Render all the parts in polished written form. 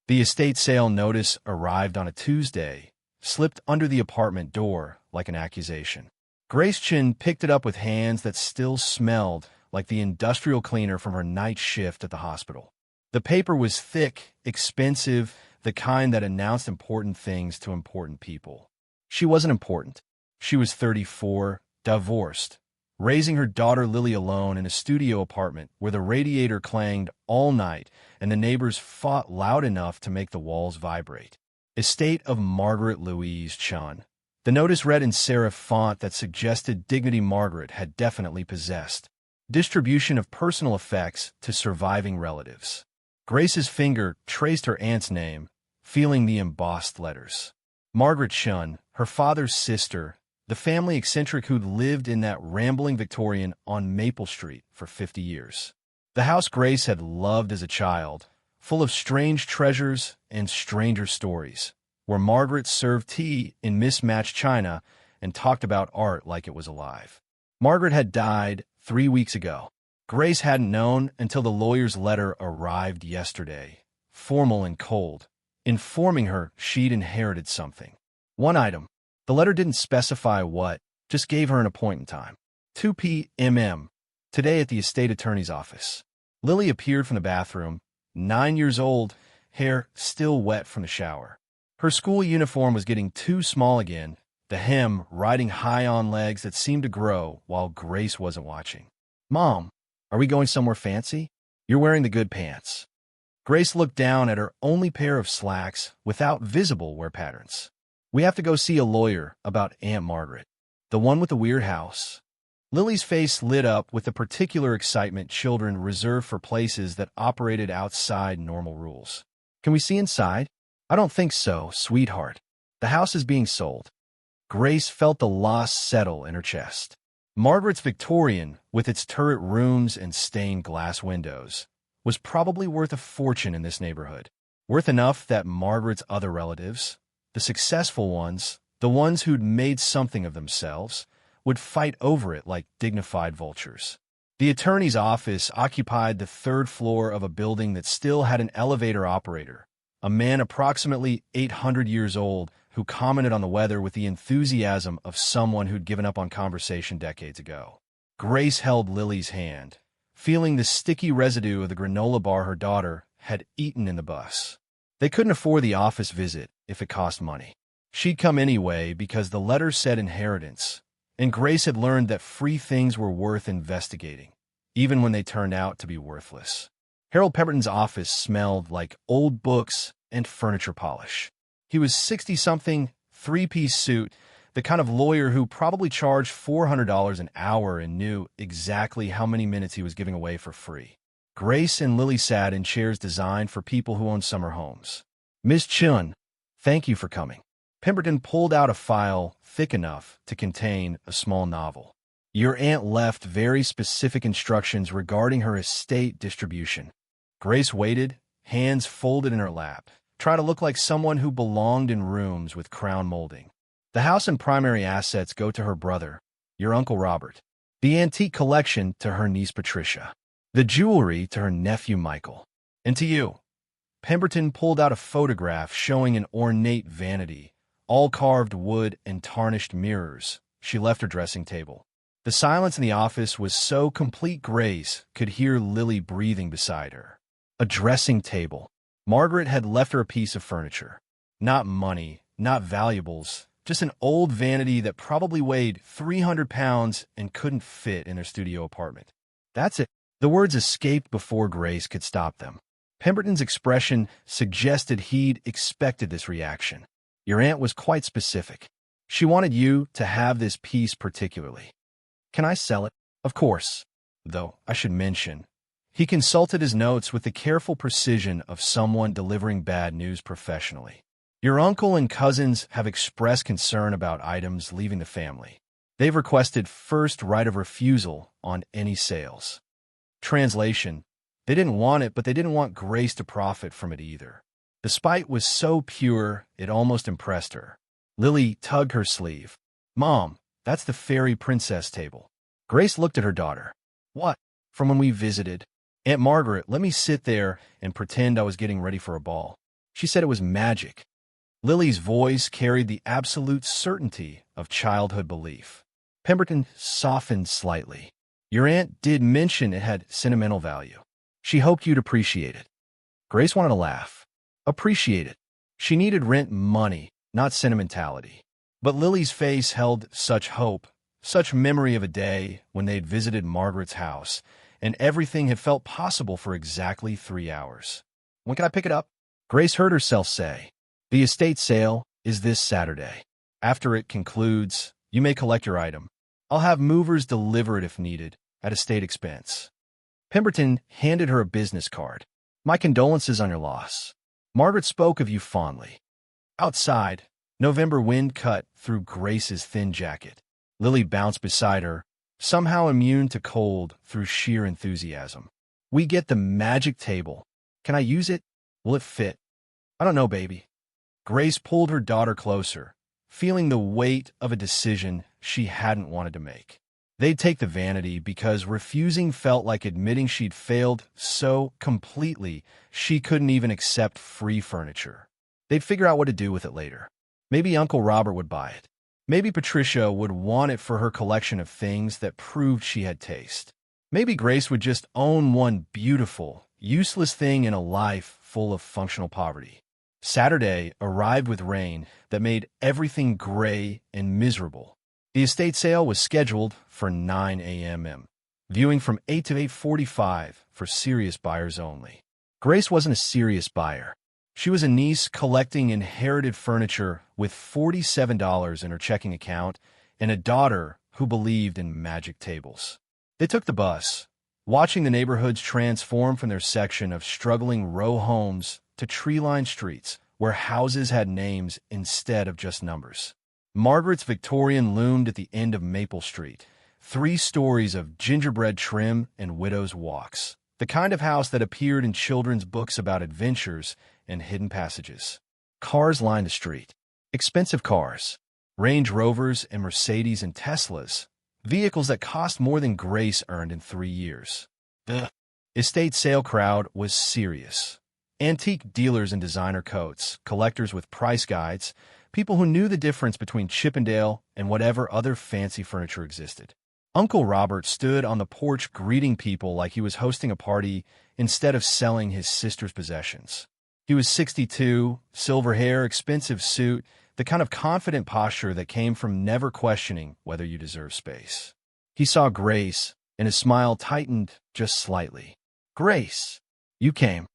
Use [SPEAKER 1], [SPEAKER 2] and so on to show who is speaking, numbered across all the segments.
[SPEAKER 1] The estate sale notice arrived on a Tuesday, slipped under the apartment door like an accusation. Grace Chen picked it up with hands that still smelled like the industrial cleaner from her night shift at the hospital. The paper was thick, expensive, the kind that announced important things to important people. She wasn't important. She was 34, divorced, raising her daughter Lily alone in a studio apartment where the radiator clanged all night and the neighbors fought loud enough to make the walls vibrate. Estate of Margaret Louise Chen. The notice read in serif font that suggested dignity Margaret had definitely possessed. Distribution of personal effects to surviving relatives. Grace's finger traced her aunt's name, feeling the embossed letters. Margaret Chen, her father's sister, the family eccentric who'd lived in that rambling Victorian on Maple Street for 50 years. The house Grace had loved as a child, full of strange treasures and stranger stories, where Margaret served tea in mismatched china and talked about art like it was alive. Margaret had died 3 weeks ago. Grace hadn't known until the lawyer's letter arrived yesterday, formal and cold, informing her she'd inherited something. One item. The letter didn't specify what, just gave her an appointment time. 2 p.m. today at the estate attorney's office. Lily appeared from the bathroom, 9 years old, hair still wet from the shower. Her school uniform was getting too small again, the hem riding high on legs that seemed to grow while Grace wasn't watching. "Mom, are we going somewhere fancy? You're wearing the good pants." Grace looked down at her only pair of slacks without visible wear patterns. "We have to go see a lawyer about Aunt Margaret. The one with the weird house." Lily's face lit up with the particular excitement children reserve for places that operated outside normal rules. "Can we see inside?" "I don't think so, sweetheart. The house is being sold." Grace felt the loss settle in her chest. Margaret's Victorian, with its turret rooms and stained glass windows, was probably worth a fortune in this neighborhood. Worth enough that Margaret's other relatives, the successful ones, the ones who'd made something of themselves, would fight over it like dignified vultures. The attorney's office occupied the 3rd floor of a building that still had an elevator operator, a man approximately 800 years old who commented on the weather with the enthusiasm of someone who'd given up on conversation decades ago. Grace held Lily's hand, feeling the sticky residue of the granola bar her daughter had eaten in the bus. They couldn't afford the office visit if it cost money. She'd come anyway because the letter said inheritance, and Grace had learned that free things were worth investigating, even when they turned out to be worthless. Harold Pemberton's office smelled like old books and furniture polish. He was 60-something, 3-piece suit, the kind of lawyer who probably charged $400 an hour and knew exactly how many minutes he was giving away for free. Grace and Lily sat in chairs designed for people who own summer homes. "Miss Chen, thank you for coming." Pemberton pulled out a file thick enough to contain a small novel. "Your aunt left very specific instructions regarding her estate distribution." Grace waited, hands folded in her lap, trying to look like someone who belonged in rooms with crown molding. "The house and primary assets go to her brother, your Uncle Robert. The antique collection to her niece Patricia. The jewelry to her nephew Michael. And to you." Pemberton pulled out a photograph showing an ornate vanity, all carved wood and tarnished mirrors. She left her dressing table. The silence in the office was so complete Grace could hear Lily breathing beside her. A dressing table. Margaret had left her a piece of furniture. Not money, not valuables, just an old vanity that probably weighed 300 pounds and couldn't fit in their studio apartment. "That's it." The words escaped before Grace could stop them. Pemberton's expression suggested he'd expected this reaction. "Your aunt was quite specific. She wanted you to have this piece particularly." "Can I sell it?" "Of course." Though, I should mention, he consulted his notes with the careful precision of someone delivering bad news professionally. "Your uncle and cousins have expressed concern about items leaving the family. They've requested first right of refusal on any sales." Translation: they didn't want it, but they didn't want Grace to profit from it either. The spite was so pure, it almost impressed her. Lily tugged her sleeve. "Mom, that's the fairy princess table." Grace looked at her daughter. "What?" "From when we visited. Aunt Margaret let me sit there and pretend I was getting ready for a ball. She said it was magic. Lily's voice carried the absolute certainty of childhood belief. Pemberton softened slightly. Your aunt did mention it had sentimental value. She hoped you'd appreciate it. Grace wanted to laugh. Appreciate it. She needed rent money, not sentimentality. But Lily's face held such hope, such memory of a day when they'd visited Margaret's house, and everything had felt possible for exactly 3 hours. When can I pick it up? Grace heard herself say. The estate sale is this Saturday. After it concludes, you may collect your item. I'll have movers deliver it if needed, at estate expense. Pemberton handed her a business card. My condolences on your loss. Margaret spoke of you fondly. Outside, November wind cut through Grace's thin jacket. Lily bounced beside her, somehow immune to cold through sheer enthusiasm. We get the magic table. Can I use it? Will it fit? I don't know, baby. Grace pulled her daughter closer, feeling the weight of a decision she hadn't wanted to make. They'd take the Vanity because refusing felt like admitting she'd failed so completely she couldn't even accept free furniture. They'd figure out what to do with it later. Maybe Uncle Robert would buy it. Maybe Patricia would want it for her collection of things that proved she had taste. Maybe Grace would just own one beautiful, useless thing in a life full of functional poverty. Saturday arrived with rain that made everything gray and miserable. The estate sale was scheduled for 9 a.m. Viewing from 8 to 8:45 for serious buyers only. Grace wasn't a serious buyer. She was a niece collecting inherited furniture with $47 in her checking account and a daughter who believed in magic tables. They took the bus, watching the neighborhoods transform from their section of struggling row homes to tree-lined streets where houses had names instead of just numbers. Margaret's Victorian loomed at the end of Maple Street, 3 stories of gingerbread trim and widow's walks, the kind of house that appeared in children's books about adventures and hidden passages. Cars lined the street. Expensive cars. Range Rovers and Mercedes and Teslas. Vehicles that cost more than Grace earned in 3 years. The estate sale crowd was serious. Antique dealers in designer coats, collectors with price guides, people who knew the difference between Chippendale and whatever other fancy furniture existed. Uncle Robert stood on the porch greeting people like he was hosting a party instead of selling his sister's possessions. He was 62, silver hair, expensive suit, the kind of confident posture that came from never questioning whether you deserve space. He saw Grace, and his smile tightened just slightly. Grace, you came.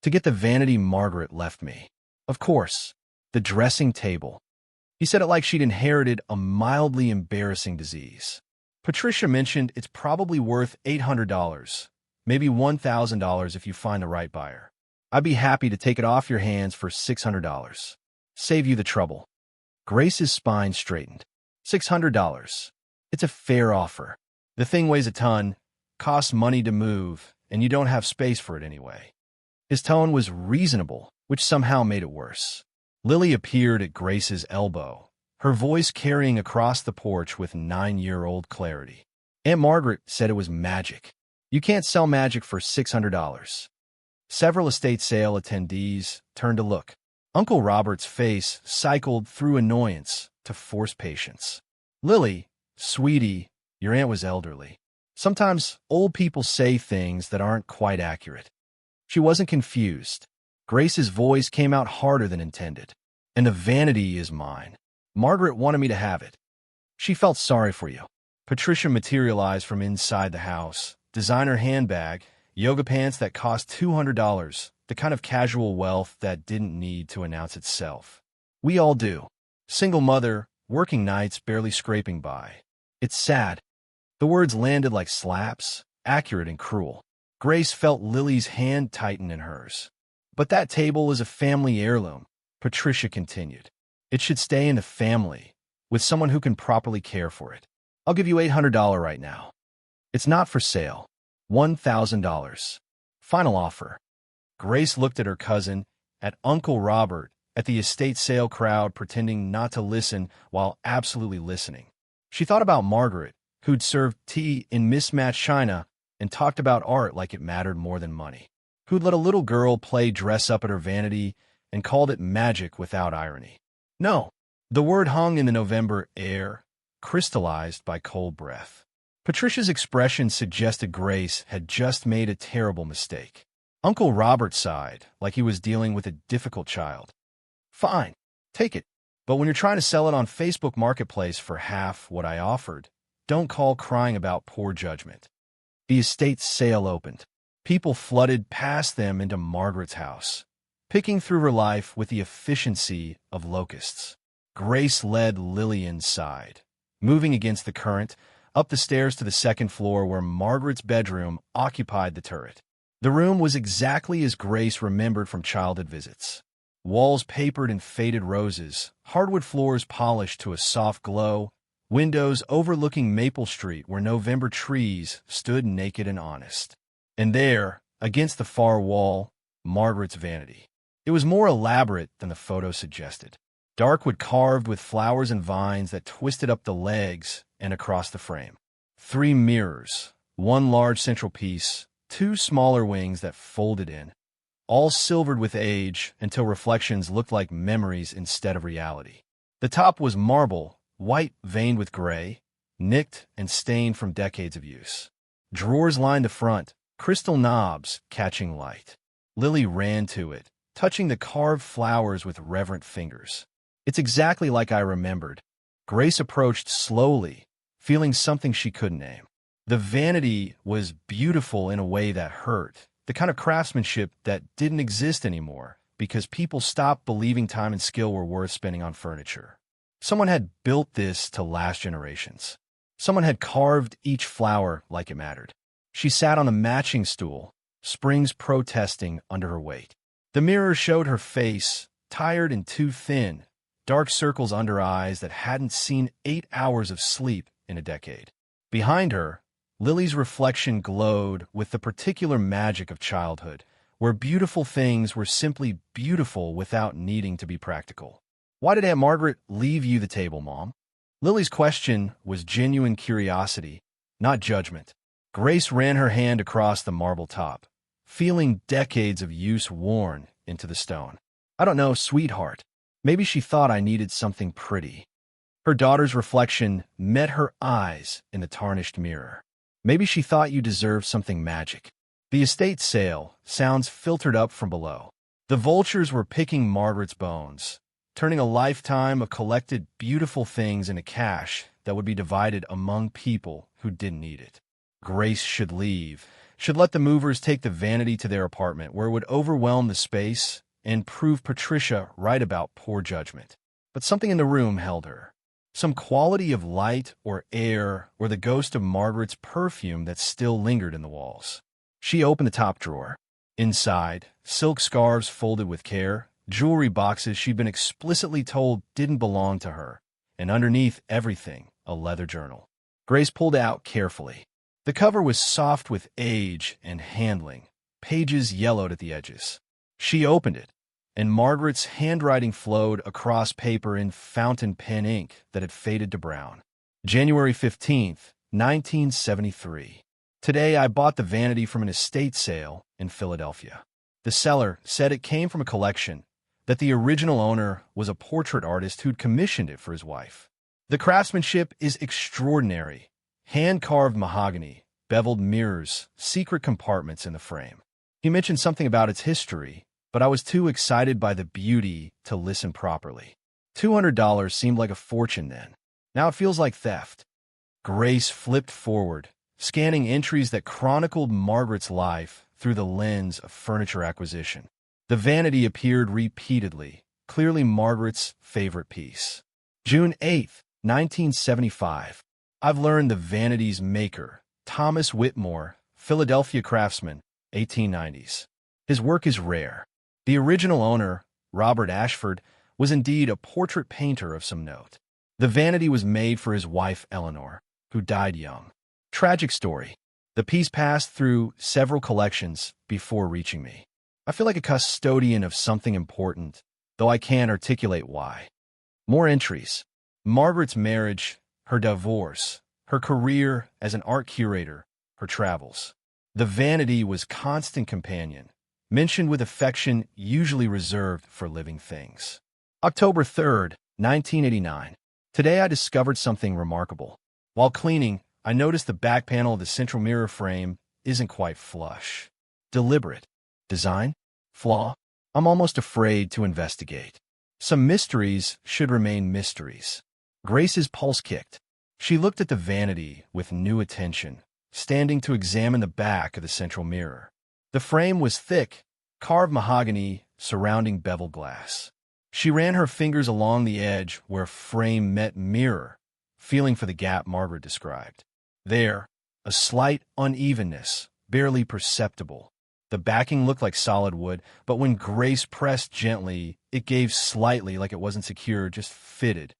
[SPEAKER 1] To get the Vanity Margaret left me. Of course. The dressing table. He said it like she'd inherited a mildly embarrassing disease. Patricia mentioned it's probably worth $800, maybe $1,000 if you find the right buyer. I'd be happy to take it off your hands for $600. Save you the trouble. Grace's spine straightened. $600. It's a fair offer. The thing weighs a ton, costs money to move, and you don't have space for it anyway. His tone was reasonable, which somehow made it worse. Lily appeared at Grace's elbow, her voice carrying across the porch with 9-year-old clarity. Aunt Margaret said it was magic. You can't sell magic for $600. Several estate sale attendees turned to look. Uncle Robert's face cycled through annoyance to forced patience. Lily, sweetie, your aunt was elderly. Sometimes old people say things that aren't quite accurate. She wasn't confused. Grace's voice came out harder than intended. And the Vanity is mine. Margaret wanted me to have it. She felt sorry for you. Patricia materialized from inside the house. Designer handbag, yoga pants that cost $200, the kind of casual wealth that didn't need to announce itself. We all do. Single mother, working nights, barely scraping by. It's sad. The words landed like slaps, accurate and cruel. Grace felt Lily's hand tighten in hers. But that table is a family heirloom, Patricia continued. It should stay in the family, with someone who can properly care for it. I'll give you $800 right now. It's not for sale. $1,000. Final offer. Grace looked at her cousin, at Uncle Robert, at the estate sale crowd pretending not to listen while absolutely listening. She thought about Margaret, who'd served tea in mismatched china and talked about art like it mattered more than money. Who'd let a little girl play dress-up at her Vanity and called it magic without irony. No, the word hung in the November air, crystallized by cold breath. Patricia's expression suggested Grace had just made a terrible mistake. Uncle Robert sighed, like he was dealing with a difficult child. Fine, take it. But when you're trying to sell it on Facebook Marketplace for half what I offered, don't call crying about poor judgment. The estate's sale opened. People flooded past them into Margaret's house, picking through her life with the efficiency of locusts. Grace led Lily inside, moving against the current, up the stairs to the second floor where Margaret's bedroom occupied the turret. The room was exactly as Grace remembered from childhood visits. Walls papered in faded roses, hardwood floors polished to a soft glow, windows overlooking Maple Street where November trees stood naked and honest. And there, against the far wall, Margaret's vanity. It was more elaborate than the photo suggested. Dark wood carved with flowers and vines that twisted up the legs and across the frame. 3 mirrors, 1 large central piece, 2 smaller wings that folded in, all silvered with age until reflections looked like memories instead of reality. The top was marble, white veined with gray, nicked and stained from decades of use. Drawers lined the front, crystal knobs catching light. Lily ran to it, touching the carved flowers with reverent fingers. It's exactly like I remembered. Grace approached slowly, feeling something she couldn't name. The vanity was beautiful in a way that hurt, the kind of craftsmanship that didn't exist anymore because people stopped believing time and skill were worth spending on furniture. Someone had built this to last generations. Someone had carved each flower like it mattered. She sat on a matching stool, springs protesting under her weight. The mirror showed her face, tired and too thin, dark circles under eyes that hadn't seen 8 hours of sleep in a decade. Behind her, Lily's reflection glowed with the particular magic of childhood, where beautiful things were simply beautiful without needing to be practical. Why did Aunt Margaret leave you the table, Mom? Lily's question was genuine curiosity, not judgment. Grace ran her hand across the marble top, feeling decades of use worn into the stone. I don't know, sweetheart. Maybe she thought I needed something pretty. Her daughter's reflection met her eyes in the tarnished mirror. Maybe she thought you deserved something magic. The estate sale sounds filtered up from below. The vultures were picking Margaret's bones, turning a lifetime of collected beautiful things into cash that would be divided among people who didn't need it. Grace should leave, should let the movers take the vanity to their apartment where it would overwhelm the space and prove Patricia right about poor judgment. But something in the room held her. Some quality of light or air or the ghost of Margaret's perfume that still lingered in the walls. She opened the top drawer. Inside, silk scarves folded with care, jewelry boxes she'd been explicitly told didn't belong to her, and underneath everything, a leather journal. Grace pulled it out carefully. The cover was soft with age and handling, pages yellowed at the edges. She opened it, and Margaret's handwriting flowed across paper in fountain pen ink that had faded to brown. January 15th, 1973. Today I bought the vanity from an estate sale in Philadelphia. The seller said it came from a collection, that the original owner was a portrait artist who'd commissioned it for his wife. The craftsmanship is extraordinary. Hand-carved mahogany, beveled mirrors, secret compartments in the frame. He mentioned something about its history, but I was too excited by the beauty to listen properly. $200 seemed like a fortune then. Now it feels like theft. Grace flipped forward, scanning entries that chronicled Margaret's life through the lens of furniture acquisition. The vanity appeared repeatedly, clearly Margaret's favorite piece. June 8th, 1975. I've learned the vanity's maker, Thomas Whitmore, Philadelphia craftsman, 1890s. His work is rare. The original owner, Robert Ashford, was indeed a portrait painter of some note. The vanity was made for his wife Eleanor, who died young. Tragic story. The piece passed through several collections before reaching me. I feel like a custodian of something important, though I can't articulate why. More entries. Margaret's marriage, her divorce, her career as an art curator, her travels. The vanity was constant companion, mentioned with affection usually reserved for living things. October 3rd, 1989. Today I discovered something remarkable. While cleaning, I noticed the back panel of the central mirror frame isn't quite flush. Deliberate. Design? Flaw? I'm almost afraid to investigate. Some mysteries should remain mysteries. Grace's pulse kicked. She looked at the vanity with new attention, standing to examine the back of the central mirror. The frame was thick, carved mahogany surrounding bevel glass. She ran her fingers along the edge where frame met mirror, feeling for the gap Margaret described. There, a slight unevenness, barely perceptible. The backing looked like solid wood, but when Grace pressed gently, it gave slightly like it wasn't secure, just fitted.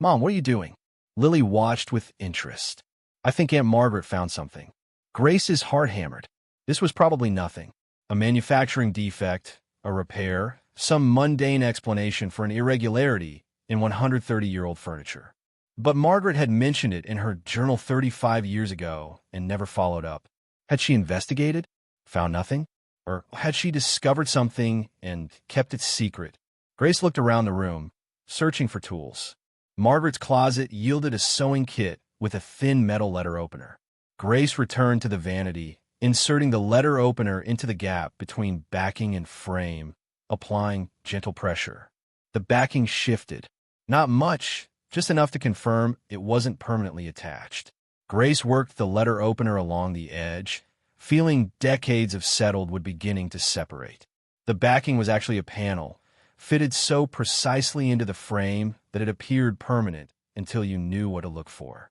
[SPEAKER 1] "Mom, what are you doing?" Lily watched with interest. "I think Aunt Margaret found something." Grace's heart hammered. This was probably nothing. A manufacturing defect, a repair, some mundane explanation for an irregularity in 130-year-old furniture. But Margaret had mentioned it in her journal 35 years ago and never followed up. Had she investigated? Found nothing? Or had she discovered something and kept it secret? Grace looked around the room, searching for tools. Margaret's closet yielded a sewing kit with a thin metal letter opener. Grace returned to the vanity, inserting the letter opener into the gap between backing and frame, applying gentle pressure. The backing shifted. Not much, just enough to confirm it wasn't permanently attached. Grace worked the letter opener along the edge, feeling decades of settled wood beginning to separate. The backing was actually a panel, fitted so precisely into the frame that it appeared permanent until you knew what to look for.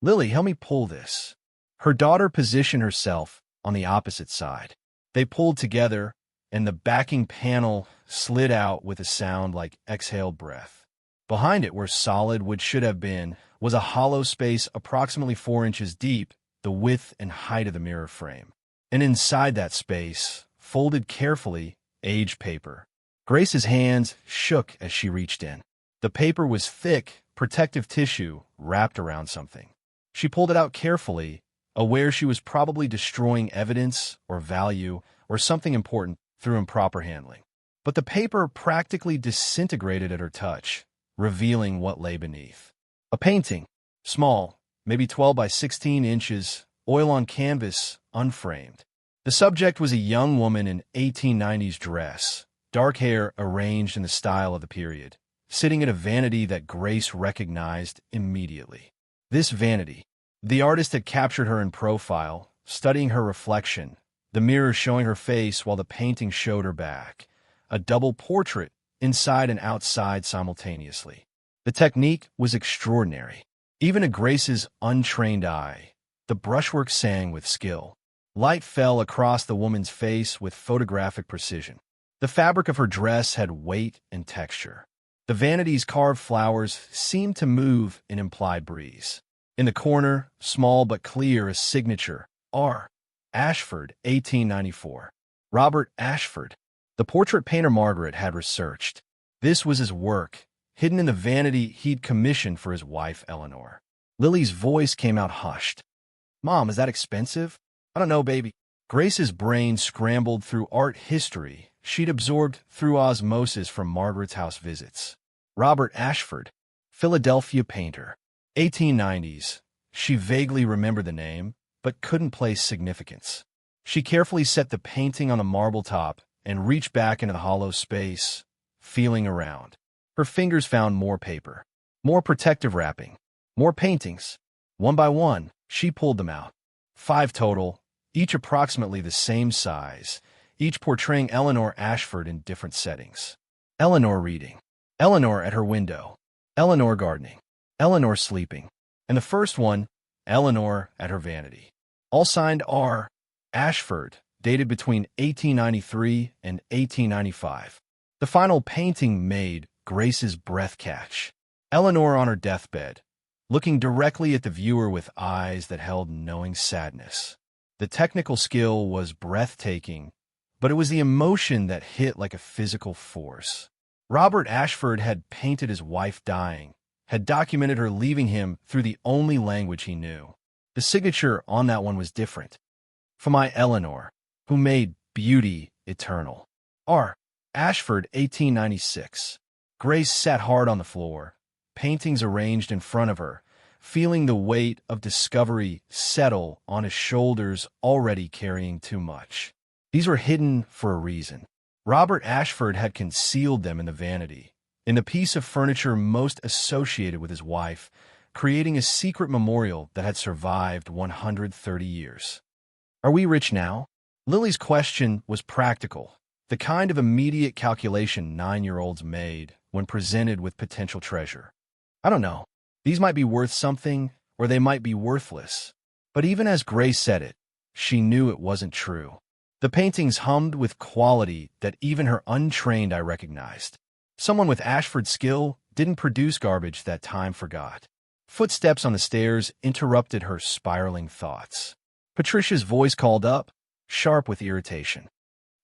[SPEAKER 1] "Lily, help me pull this." Her daughter positioned herself on the opposite side. They pulled together, and the backing panel slid out with a sound like exhaled breath. Behind it, where solid wood should have been, was a hollow space approximately 4 inches deep, the width and height of the mirror frame. And inside that space, folded carefully, aged paper. Grace's hands shook as she reached in. The paper was thick, protective tissue wrapped around something. She pulled it out carefully, aware she was probably destroying evidence or value or something important through improper handling. But the paper practically disintegrated at her touch, revealing what lay beneath. A painting, small, maybe 12 by 16 inches, oil on canvas, unframed. The subject was a young woman in 1890s dress, dark hair arranged in the style of the period, sitting at a vanity that Grace recognized immediately. This vanity. The artist had captured her in profile, studying her reflection, the mirror showing her face while the painting showed her back, a double portrait inside and outside simultaneously. The technique was extraordinary. Even to Grace's untrained eye, the brushwork sang with skill. Light fell across the woman's face with photographic precision. The fabric of her dress had weight and texture. The vanity's carved flowers seemed to move in implied breeze. In the corner, small but clear, a signature, R. Ashford, 1894. Robert Ashford. The portrait painter Margaret had researched. This was his work, hidden in the vanity he'd commissioned for his wife, Eleanor. Lily's voice came out hushed. "Mom, is that expensive?" "I don't know, baby." Grace's brain scrambled through art history she'd absorbed through osmosis from Margaret's house visits. Robert Ashford, Philadelphia painter. 1890s. She vaguely remembered the name, but couldn't place significance. She carefully set the painting on the marble top and reached back into the hollow space, feeling around. Her fingers found more paper, more protective wrapping, more paintings. One by one, she pulled them out. 5 total, each approximately the same size, each portraying Eleanor Ashford in different settings. Eleanor reading, Eleanor at her window, Eleanor gardening, Eleanor sleeping, and the first one, Eleanor at her vanity. All signed R. Ashford, dated between 1893 and 1895. The final painting made Grace's breath catch. Eleanor on her deathbed, looking directly at the viewer with eyes that held knowing sadness. The technical skill was breathtaking, but it was the emotion that hit like a physical force. Robert Ashford had painted his wife dying, had documented her leaving him through the only language he knew. The signature on that one was different. "For my Eleanor, who made beauty eternal. R. Ashford, 1896. Grace sat hard on the floor, paintings arranged in front of her, feeling the weight of discovery settle on his shoulders, already carrying too much. These were hidden for a reason. Robert Ashford had concealed them in the vanity, in the piece of furniture most associated with his wife, creating a secret memorial that had survived 130 years. Are we rich now? Lily's question was practical, the kind of immediate calculation 9-year-olds made when presented with potential treasure. I don't know. These might be worth something, or they might be worthless. But even as Grace said it, she knew it wasn't true. The paintings hummed with quality that even her untrained eye recognized. Someone with Ashford's skill didn't produce garbage that time forgot. Footsteps on the stairs interrupted her spiraling thoughts. Patricia's voice called up, sharp with irritation.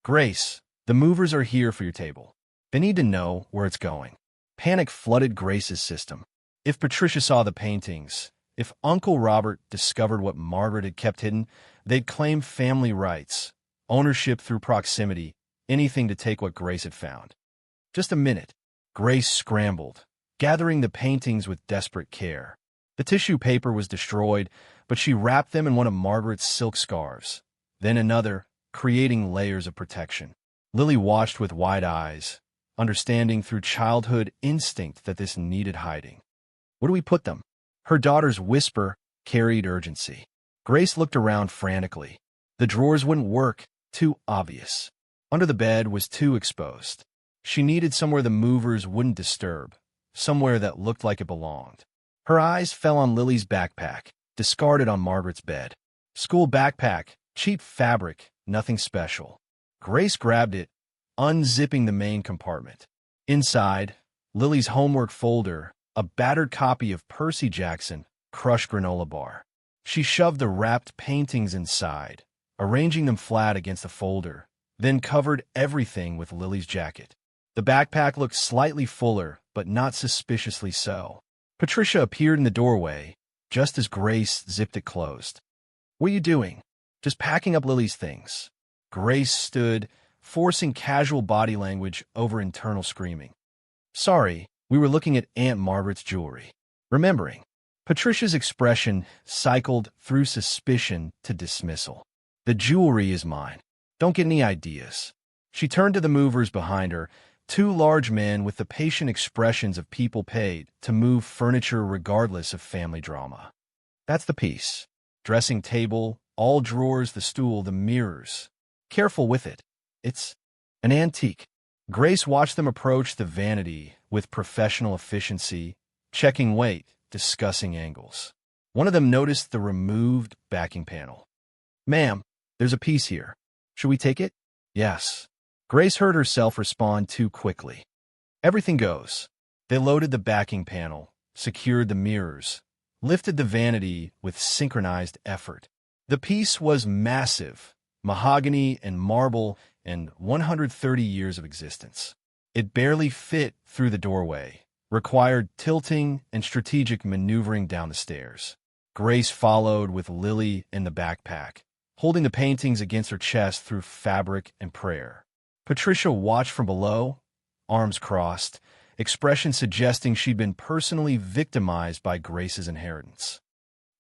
[SPEAKER 1] "Grace, the movers are here for your table. They need to know where it's going." Panic flooded Grace's system. If Patricia saw the paintings, if Uncle Robert discovered what Margaret had kept hidden, they'd claim family rights, ownership through proximity, anything to take what Grace had found. Just a minute. Grace scrambled, gathering the paintings with desperate care. The tissue paper was destroyed, but she wrapped them in one of Margaret's silk scarves, then another, creating layers of protection. Lily watched with wide eyes, understanding through childhood instinct that this needed hiding. "Where do we put them?" Her daughter's whisper carried urgency. Grace looked around frantically. The drawers wouldn't work, too obvious. Under the bed was too exposed. She needed somewhere the movers wouldn't disturb, somewhere that looked like it belonged. Her eyes fell on Lily's backpack, discarded on Margaret's bed. School backpack, cheap fabric, nothing special. Grace grabbed it, unzipping the main compartment. Inside, Lily's homework folder, a battered copy of Percy Jackson, crushed granola bar. She shoved the wrapped paintings inside, arranging them flat against the folder, then covered everything with Lily's jacket. The backpack looked slightly fuller, but not suspiciously so. Patricia appeared in the doorway, just as Grace zipped it closed. "What are you doing?" "Just packing up Lily's things." Grace stood, forcing casual body language over internal screaming. "Sorry, we were looking at Aunt Margaret's jewelry." Remembering, Patricia's expression cycled through suspicion to dismissal. "The jewelry is mine. Don't get any ideas." She turned to the movers behind her, two large men with the patient expressions of people paid to move furniture regardless of family drama. "That's the piece. Dressing table, all drawers, the stool, the mirrors. Careful with it. It's an antique." Grace watched them approach the vanity with professional efficiency, checking weight, discussing angles. One of them noticed the removed backing panel. "Ma'am, there's a piece here. Should we take it?" "Yes." Grace heard herself respond too quickly. "Everything goes." They loaded the backing panel, secured the mirrors, lifted the vanity with synchronized effort. The piece was massive, mahogany and marble, and 130 years of existence. It barely fit through the doorway, required tilting and strategic maneuvering down the stairs. Grace followed with Lily in the backpack, holding the paintings against her chest through fabric and prayer. Patricia watched from below, arms crossed, expression suggesting she'd been personally victimized by Grace's inheritance.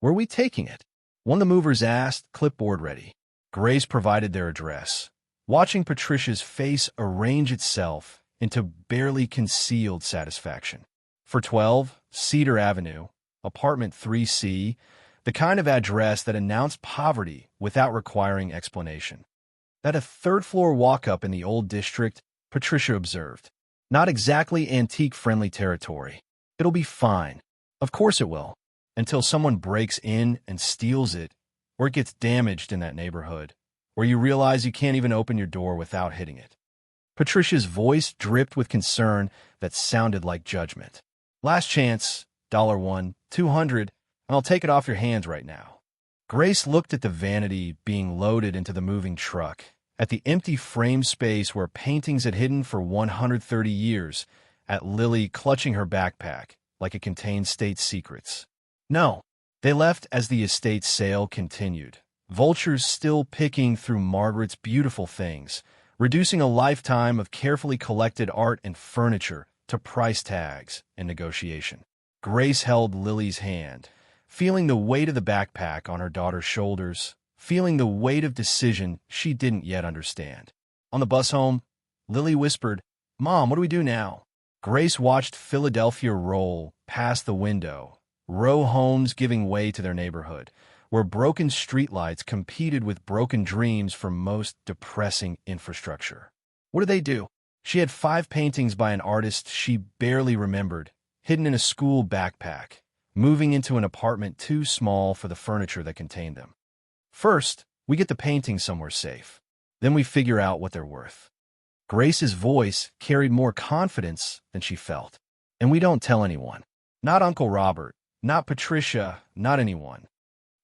[SPEAKER 1] "Where are we taking it?" One of the movers asked, clipboard ready. Grace provided their address, watching Patricia's face arrange itself into barely concealed satisfaction. For 12 Cedar Avenue, apartment 3C, the kind of address that announced poverty without requiring explanation. That a third-floor walk-up in the old district, Patricia observed. Not exactly antique-friendly territory. It'll be fine. Of course it will. Until someone breaks in and steals it, or it gets damaged in that neighborhood, or you realize you can't even open your door without hitting it. Patricia's voice dripped with concern that sounded like judgment. "Last chance, $1, $200, and I'll take it off your hands right now." Grace looked at the vanity being loaded into the moving truck, at the empty frame space where paintings had hidden for 130 years, at Lily clutching her backpack like it contained state secrets. No, they left as the estate sale continued, vultures still picking through Margaret's beautiful things, reducing a lifetime of carefully collected art and furniture to price tags and negotiation. Grace held Lily's hand, feeling the weight of the backpack on her daughter's shoulders, feeling the weight of decision she didn't yet understand. On the bus home, Lily whispered, "Mom, what do we do now?" Grace watched Philadelphia roll past the window, row homes giving way to their neighborhood, where broken streetlights competed with broken dreams for most depressing infrastructure. What did they do? She had 5 paintings by an artist she barely remembered, hidden in a school backpack, moving into an apartment too small for the furniture that contained them. First, we get the paintings somewhere safe. Then we figure out what they're worth. Grace's voice carried more confidence than she felt. And we don't tell anyone. Not Uncle Robert, not Patricia, not anyone.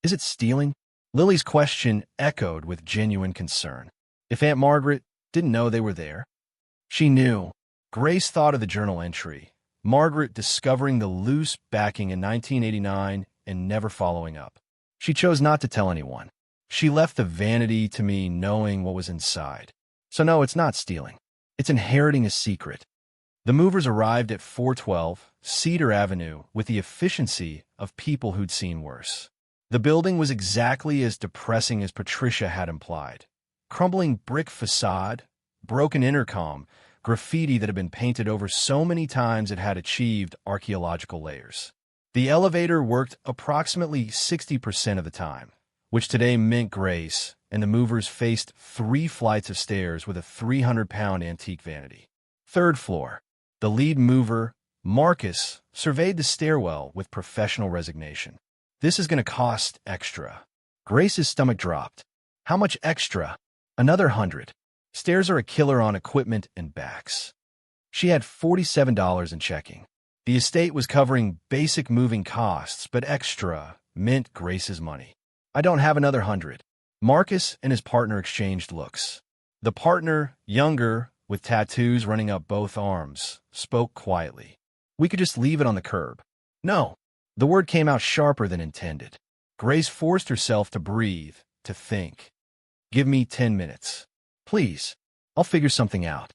[SPEAKER 1] Is it stealing? Lily's question echoed with genuine concern. If Aunt Margaret didn't know they were there? She knew. Grace thought of the journal entry. Margaret discovering the loose backing in 1989 and never following up. She chose not to tell anyone. She left the vanity to me knowing what was inside. So no, it's not stealing. It's inheriting a secret. The movers arrived at 412 Cedar Avenue with the efficiency of people who'd seen worse. The building was exactly as depressing as Patricia had implied. Crumbling brick facade, broken intercom, graffiti that had been painted over so many times it had achieved archaeological layers. The elevator worked approximately 60% of the time, which today meant Grace and the movers faced 3 flights of stairs with a 300-pound antique vanity. 3rd floor. The lead mover, Marcus, surveyed the stairwell with professional resignation. This is going to cost extra. Grace's stomach dropped. How much extra? Another 100. Stairs are a killer on equipment and backs. She had $47 in checking. The estate was covering basic moving costs, but extra meant Grace's money. I don't have another 100. Marcus and his partner exchanged looks. The partner, younger, with tattoos running up both arms, spoke quietly. We could just leave it on the curb. No. The word came out sharper than intended. Grace forced herself to breathe, to think. Give me 10 minutes. Please. I'll figure something out.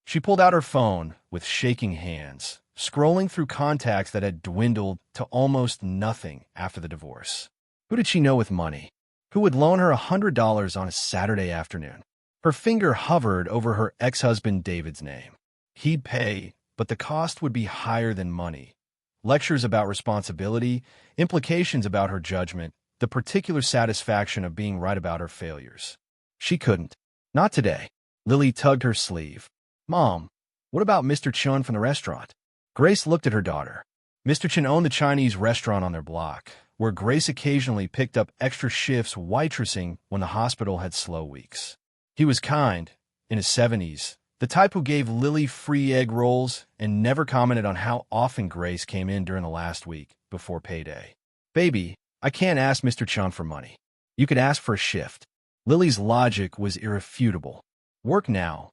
[SPEAKER 1] She pulled out her phone with shaking hands, scrolling through contacts that had dwindled to almost nothing after the divorce. Who did she know with money? Who would loan her $100 on a Saturday afternoon? Her finger hovered over her ex-husband David's name. He'd pay, but the cost would be higher than money. Lectures about responsibility, implications about her judgment, the particular satisfaction of being right about her failures. She couldn't. Not today. Lily tugged her sleeve. Mom, what about Mr. Chen from the restaurant? Grace looked at her daughter. Mr. Chen owned the Chinese restaurant on their block, where Grace occasionally picked up extra shifts waitressing when the hospital had slow weeks. He was kind, in his 70s, the type who gave Lily free egg rolls and never commented on how often Grace came in during the last week before payday. Baby, I can't ask Mr. Chen for money. You could ask for a shift. Lily's logic was irrefutable. Work now.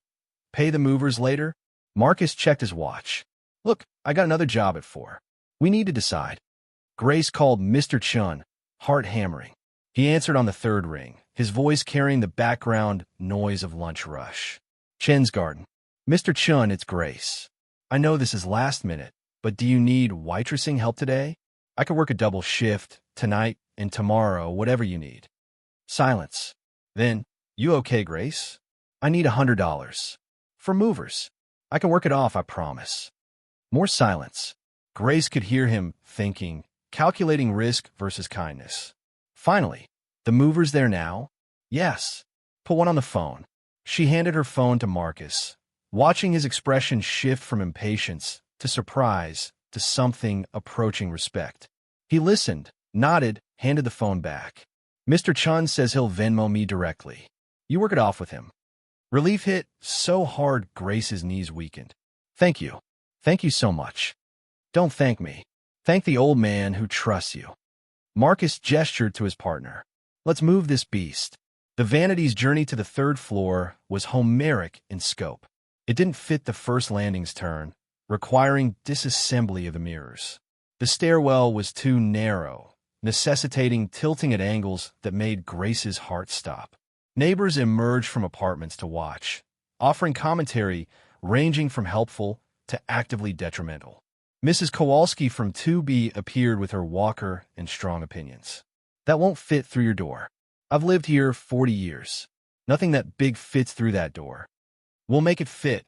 [SPEAKER 1] Pay the movers later? Marcus checked his watch. Look, I got another job at 4. We need to decide. Grace called Mr. Chen, heart hammering. He answered on the 3rd ring, his voice carrying the background noise of lunch rush. Chen's garden. Mr. Chen, it's Grace. I know this is last minute, but do you need waitressing help today? I could work a double shift, tonight and tomorrow, whatever you need. Silence. Then, you okay, Grace? I need $100. For movers. I can work it off, I promise. More silence. Grace could hear him thinking, calculating risk versus kindness. Finally, the movers there now? Yes. Put one on the phone. She handed her phone to Marcus, watching his expression shift from impatience to surprise to something approaching respect. He listened, nodded, handed the phone back. Mr. Chen says he'll Venmo me directly. You work it off with him. Relief hit so hard Grace's knees weakened. Thank you. Thank you so much. Don't thank me. Thank the old man who trusts you. Marcus gestured to his partner. Let's move this beast. The Vanity's journey to the 3rd floor was Homeric in scope. It didn't fit the first landing's turn, requiring disassembly of the mirrors. The stairwell was too narrow, necessitating tilting at angles that made Grace's heart stop. Neighbors emerged from apartments to watch, offering commentary ranging from helpful to actively detrimental. Mrs. Kowalski from 2B appeared with her walker and strong opinions. That won't fit through your door. I've lived here 40 years. Nothing that big fits through that door. We'll make it fit,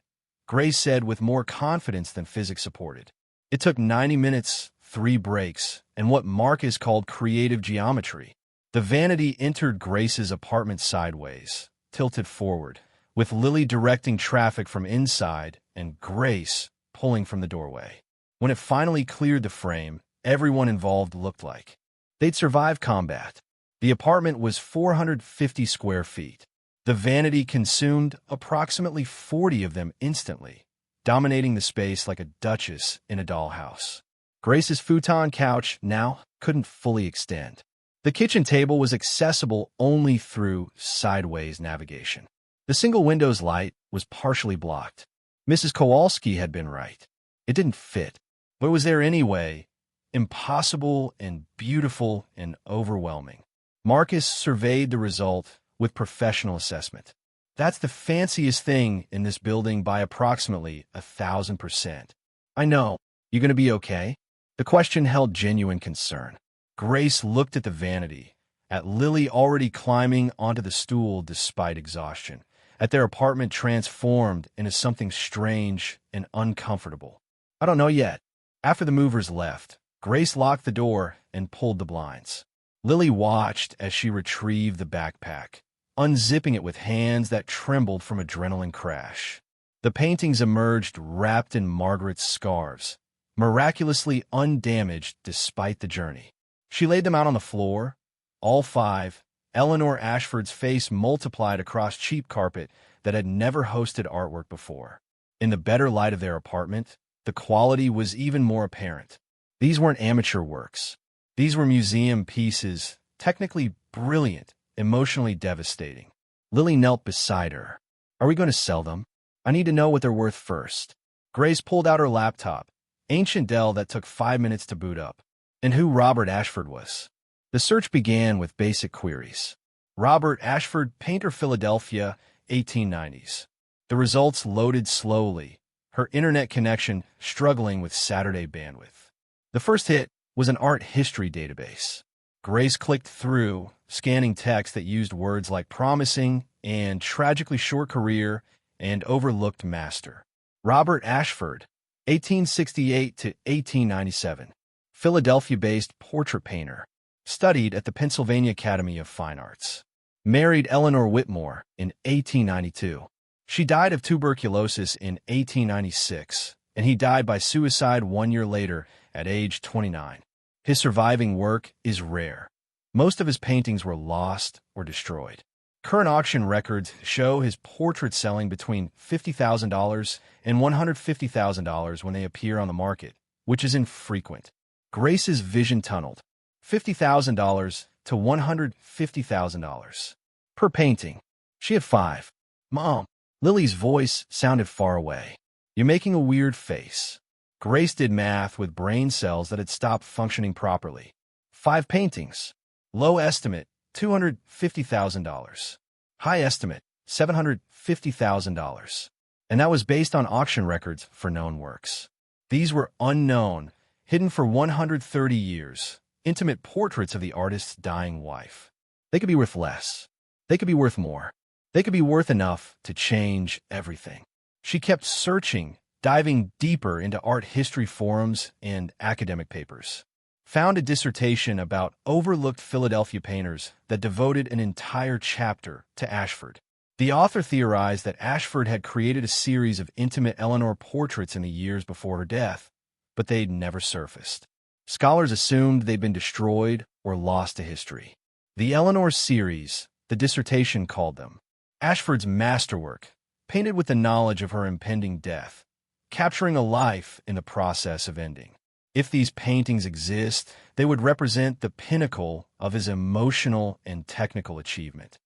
[SPEAKER 1] Grace said with more confidence than physics supported. It took 90 minutes, 3 breaks, and what Marcus called creative geometry. The Vanity entered Grace's apartment sideways, tilted forward, with Lily directing traffic from inside and Grace pulling from the doorway. When it finally cleared the frame, everyone involved looked like they'd survived combat. The apartment was 450 square feet. The Vanity consumed approximately 40 of them instantly, dominating the space like a duchess in a dollhouse. Grace's futon couch now couldn't fully extend. The kitchen table was accessible only through sideways navigation. The single window's light was partially blocked. Mrs. Kowalski had been right. It didn't fit. But was there anyway? Impossible and beautiful and overwhelming. Marcus surveyed the result with professional assessment. That's the fanciest thing in this building by approximately 1,000%. I know. You gonna be okay? The question held genuine concern. Grace looked at the Vanity, at Lily already climbing onto the stool despite exhaustion, at their apartment transformed into something strange and uncomfortable. I don't know yet. After the movers left, Grace locked the door and pulled the blinds. Lily watched as she retrieved the backpack, unzipping it with hands that trembled from adrenaline crash. The paintings emerged wrapped in Margaret's scarves, miraculously undamaged despite the journey. She laid them out on the floor, all 5, Eleanor Ashford's face multiplied across cheap carpet that had never hosted artwork before. In the better light of their apartment, the quality was even more apparent. These weren't amateur works. These were museum pieces, technically brilliant, emotionally devastating. Lily knelt beside her. Are we going to sell them? I need to know what they're worth first. Grace pulled out her laptop, ancient Dell that took 5 minutes to boot up, and who Robert Ashford was. The search began with basic queries. Robert Ashford, painter, Philadelphia, 1890s. The results loaded slowly, her internet connection struggling with Saturday bandwidth. The first hit was an art history database. Grace clicked through, scanning text that used words like promising and tragically short career and overlooked master. Robert Ashford, 1868 to 1897, Philadelphia-based portrait painter, studied at the Pennsylvania Academy of Fine Arts. Married Eleanor Whitmore in 1892. She died of tuberculosis in 1896, and he died by suicide 1 year later at age 29. His surviving work is rare. Most of his paintings were lost or destroyed. Current auction records show his portraits selling between $50,000 and $150,000 when they appear on the market, which is infrequent. Grace's vision tunneled. $50,000 to $150,000 per painting. She had 5. Mom. Lily's voice sounded far away. You're making a weird face. Grace did math with brain cells that had stopped functioning properly. 5 paintings. Low estimate, $250,000. High estimate, $750,000. And that was based on auction records for known works. These were unknown, hidden for 130 years, intimate portraits of the artist's dying wife. They could be worth less. They could be worth more. They could be worth enough to change everything. She kept searching, diving deeper into art history forums and academic papers. Found a dissertation about overlooked Philadelphia painters that devoted an entire chapter to Ashford. The author theorized that Ashford had created a series of intimate Eleanor portraits in the years before her death, but they'd never surfaced. Scholars assumed they'd been destroyed or lost to history. The Eleanor series, the dissertation called them, Ashford's masterwork, painted with the knowledge of her impending death, capturing a life in the process of ending. If these paintings exist, they would represent the pinnacle of his emotional and technical achievement.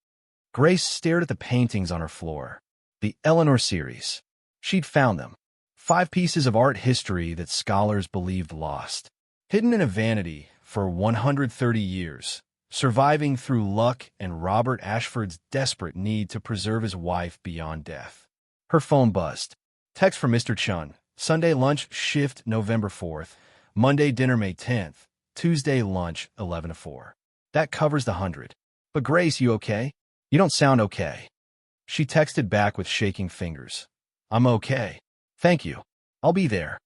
[SPEAKER 1] Grace stared at the paintings on her floor. The Eleanor series. She'd found them. 5 pieces of art history that scholars believed lost. Hidden in a vanity for 130 years, surviving through luck and Robert Ashford's desperate need to preserve his wife beyond death. Her phone buzzed. Text from Mr. Chen. Sunday lunch shift November 4th. Monday dinner May 10th. Tuesday lunch 11 to 4. That covers the 100. But Grace, you okay? You don't sound okay. She texted back with shaking fingers. I'm okay. Thank you. I'll be there.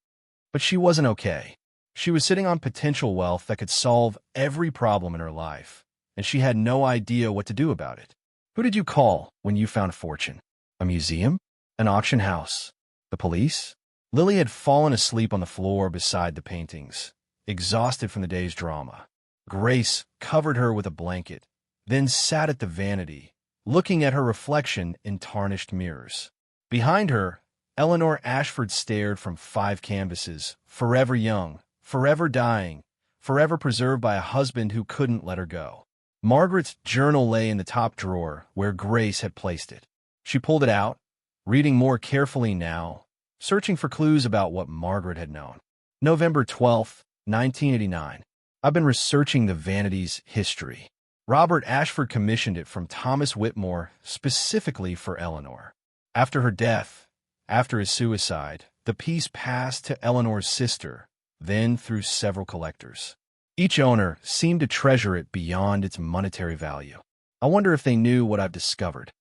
[SPEAKER 1] But she wasn't okay. She was sitting on potential wealth that could solve every problem in her life, and she had no idea what to do about it. Who did you call when you found a fortune? A museum? An auction house? The police? Lily had fallen asleep on the floor beside the paintings, exhausted from the day's drama. Grace covered her with a blanket, then sat at the vanity, looking at her reflection in tarnished mirrors. Behind her, Eleanor Ashford stared from 5 canvases, forever young, forever dying, forever preserved by a husband who couldn't let her go. Margaret's journal lay in the top drawer where Grace had placed it. She pulled it out, reading more carefully now, searching for clues about what Margaret had known. November 12th, 1989. I've been researching the Vanity's history. Robert Ashford commissioned it from Thomas Whitmore specifically for Eleanor. After her death, after his suicide, the piece passed to Eleanor's sister, then through several collectors. Each owner seemed to treasure it beyond its monetary value. I wonder if they knew what I've discovered.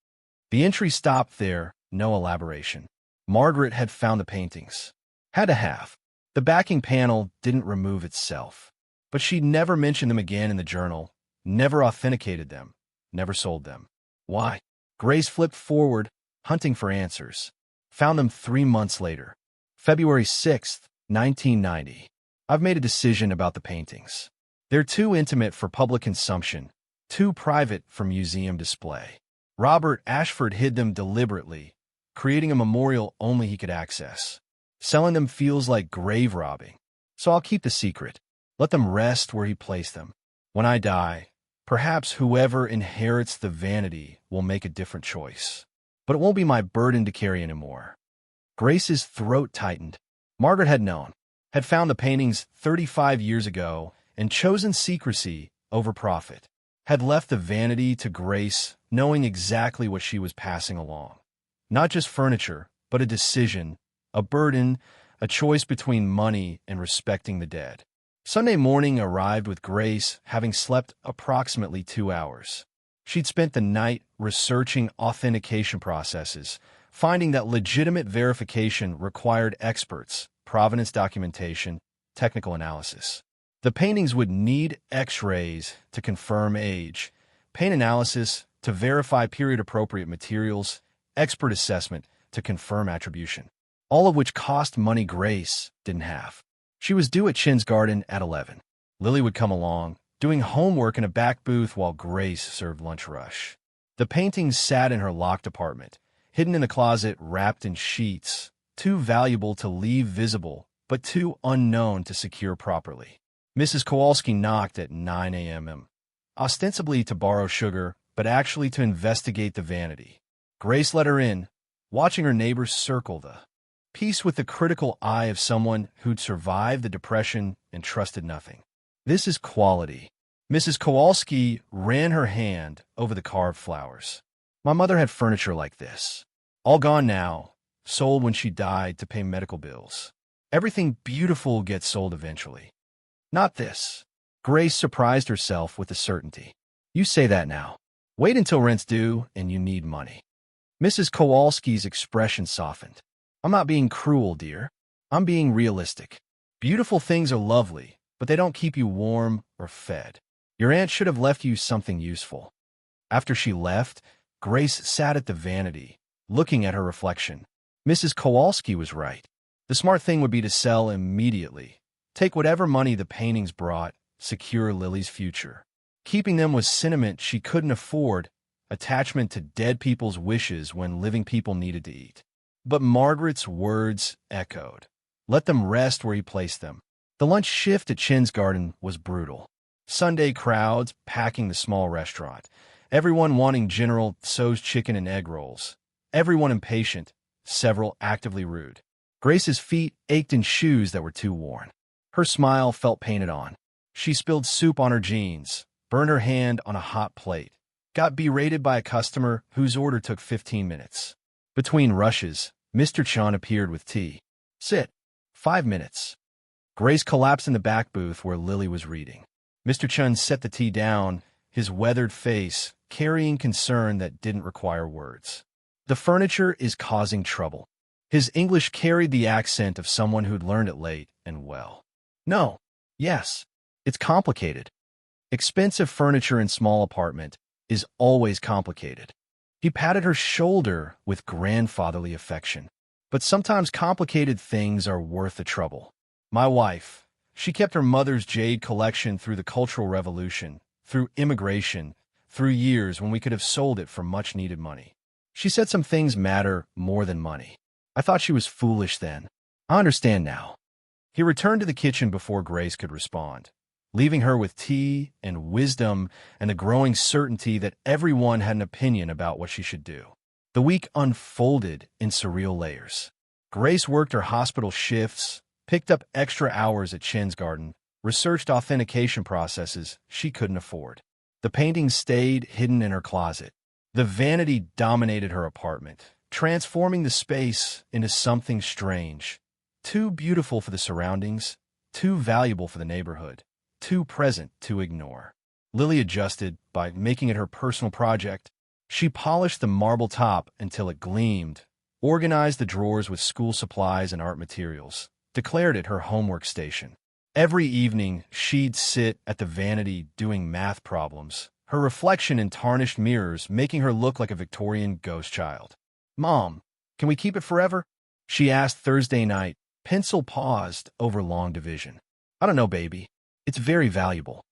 [SPEAKER 1] The entry stopped there, no elaboration. Margaret had found the paintings. Had to have. The backing panel didn't remove itself. But she'd never mentioned them again in the journal, never authenticated them, never sold them. Why? Grace flipped forward, hunting for answers. Found them 3 months later. February 6th, 1990. I've made a decision about the paintings. They're too intimate for public consumption, too private for museum display. Robert Ashford hid them deliberately, creating a memorial only he could access. Selling them feels like grave robbing, so I'll keep the secret. Let them rest where he placed them. When I die, perhaps whoever inherits the vanity will make a different choice. But it won't be my burden to carry anymore. Grace's throat tightened. Margaret had known, had found the paintings 35 years ago and chosen secrecy over profit. Had left the vanity to Grace, knowing exactly what she was passing along. Not just furniture, but a decision, a burden, a choice between money and respecting the dead. Sunday morning arrived with Grace having slept approximately 2 hours. She'd spent the night researching authentication processes, finding that legitimate verification required experts, provenance documentation, technical analysis. The paintings would need X-rays to confirm age, paint analysis to verify period-appropriate materials, expert assessment to confirm attribution, all of which cost money Grace didn't have. She was due at Chen's garden at 11. Lily would come along, doing homework in a back booth while Grace served lunch rush. The paintings sat in her locked apartment, hidden in the closet wrapped in sheets, too valuable to leave visible, but too unknown to secure properly. Mrs. Kowalski knocked at 9 a.m., ostensibly to borrow sugar, but actually to investigate the vanity. Grace let her in, watching her neighbors circle the piece with the critical eye of someone who'd survived the Depression and trusted nothing. This is quality. Mrs. Kowalski ran her hand over the carved flowers. My mother had furniture like this. All gone now, sold when she died to pay medical bills. Everything beautiful gets sold eventually. Not this. Grace surprised herself with the certainty. You say that now. Wait until rent's due and you need money. Mrs. Kowalski's expression softened. I'm not being cruel, dear. I'm being realistic. Beautiful things are lovely, but they don't keep you warm or fed. Your aunt should have left you something useful. After she left, Grace sat at the vanity, looking at her reflection. Mrs. Kowalski was right. The smart thing would be to sell immediately. Take whatever money the paintings brought, secure Lily's future. Keeping them was sentiment she couldn't afford, attachment to dead people's wishes when living people needed to eat. But Margaret's words echoed. Let them rest where he placed them. The lunch shift at Chen's garden was brutal. Sunday crowds packing the small restaurant. Everyone wanting General Tso's chicken and egg rolls. Everyone impatient, several actively rude. Grace's feet ached in shoes that were too worn. Her smile felt painted on. She spilled soup on her jeans, burned her hand on a hot plate, got berated by a customer whose order took 15 minutes. Between rushes, Mr. Chen appeared with tea. Sit. 5 minutes. Grace collapsed in the back booth where Lily was reading. Mr. Chen set the tea down, his weathered face carrying concern that didn't require words. The furniture is causing trouble. His English carried the accent of someone who'd learned it late and well. No. Yes. It's complicated. Expensive furniture in small apartment is always complicated. He patted her shoulder with grandfatherly affection. But sometimes complicated things are worth the trouble. My wife, she kept her mother's jade collection through the Cultural Revolution, through immigration, through years when we could have sold it for much-needed money. She said some things matter more than money. I thought she was foolish then. I understand now. He returned to the kitchen before Grace could respond, leaving her with tea and wisdom and the growing certainty that everyone had an opinion about what she should do. The week unfolded in surreal layers. Grace worked her hospital shifts, picked up extra hours at Chen's garden, researched authentication processes she couldn't afford. The paintings stayed hidden in her closet. The vanity dominated her apartment, transforming the space into something strange, too beautiful for the surroundings, too valuable for the neighborhood, too present to ignore. Lily adjusted by making it her personal project. She polished the marble top until it gleamed, organized the drawers with school supplies and art materials, declared it her homework station. Every evening, she'd sit at the vanity doing math problems, her reflection in tarnished mirrors making her look like a Victorian ghost child. "Mom, can we keep it forever?" she asked Thursday night, pencil paused over long division. "I don't know, baby. It's very valuable.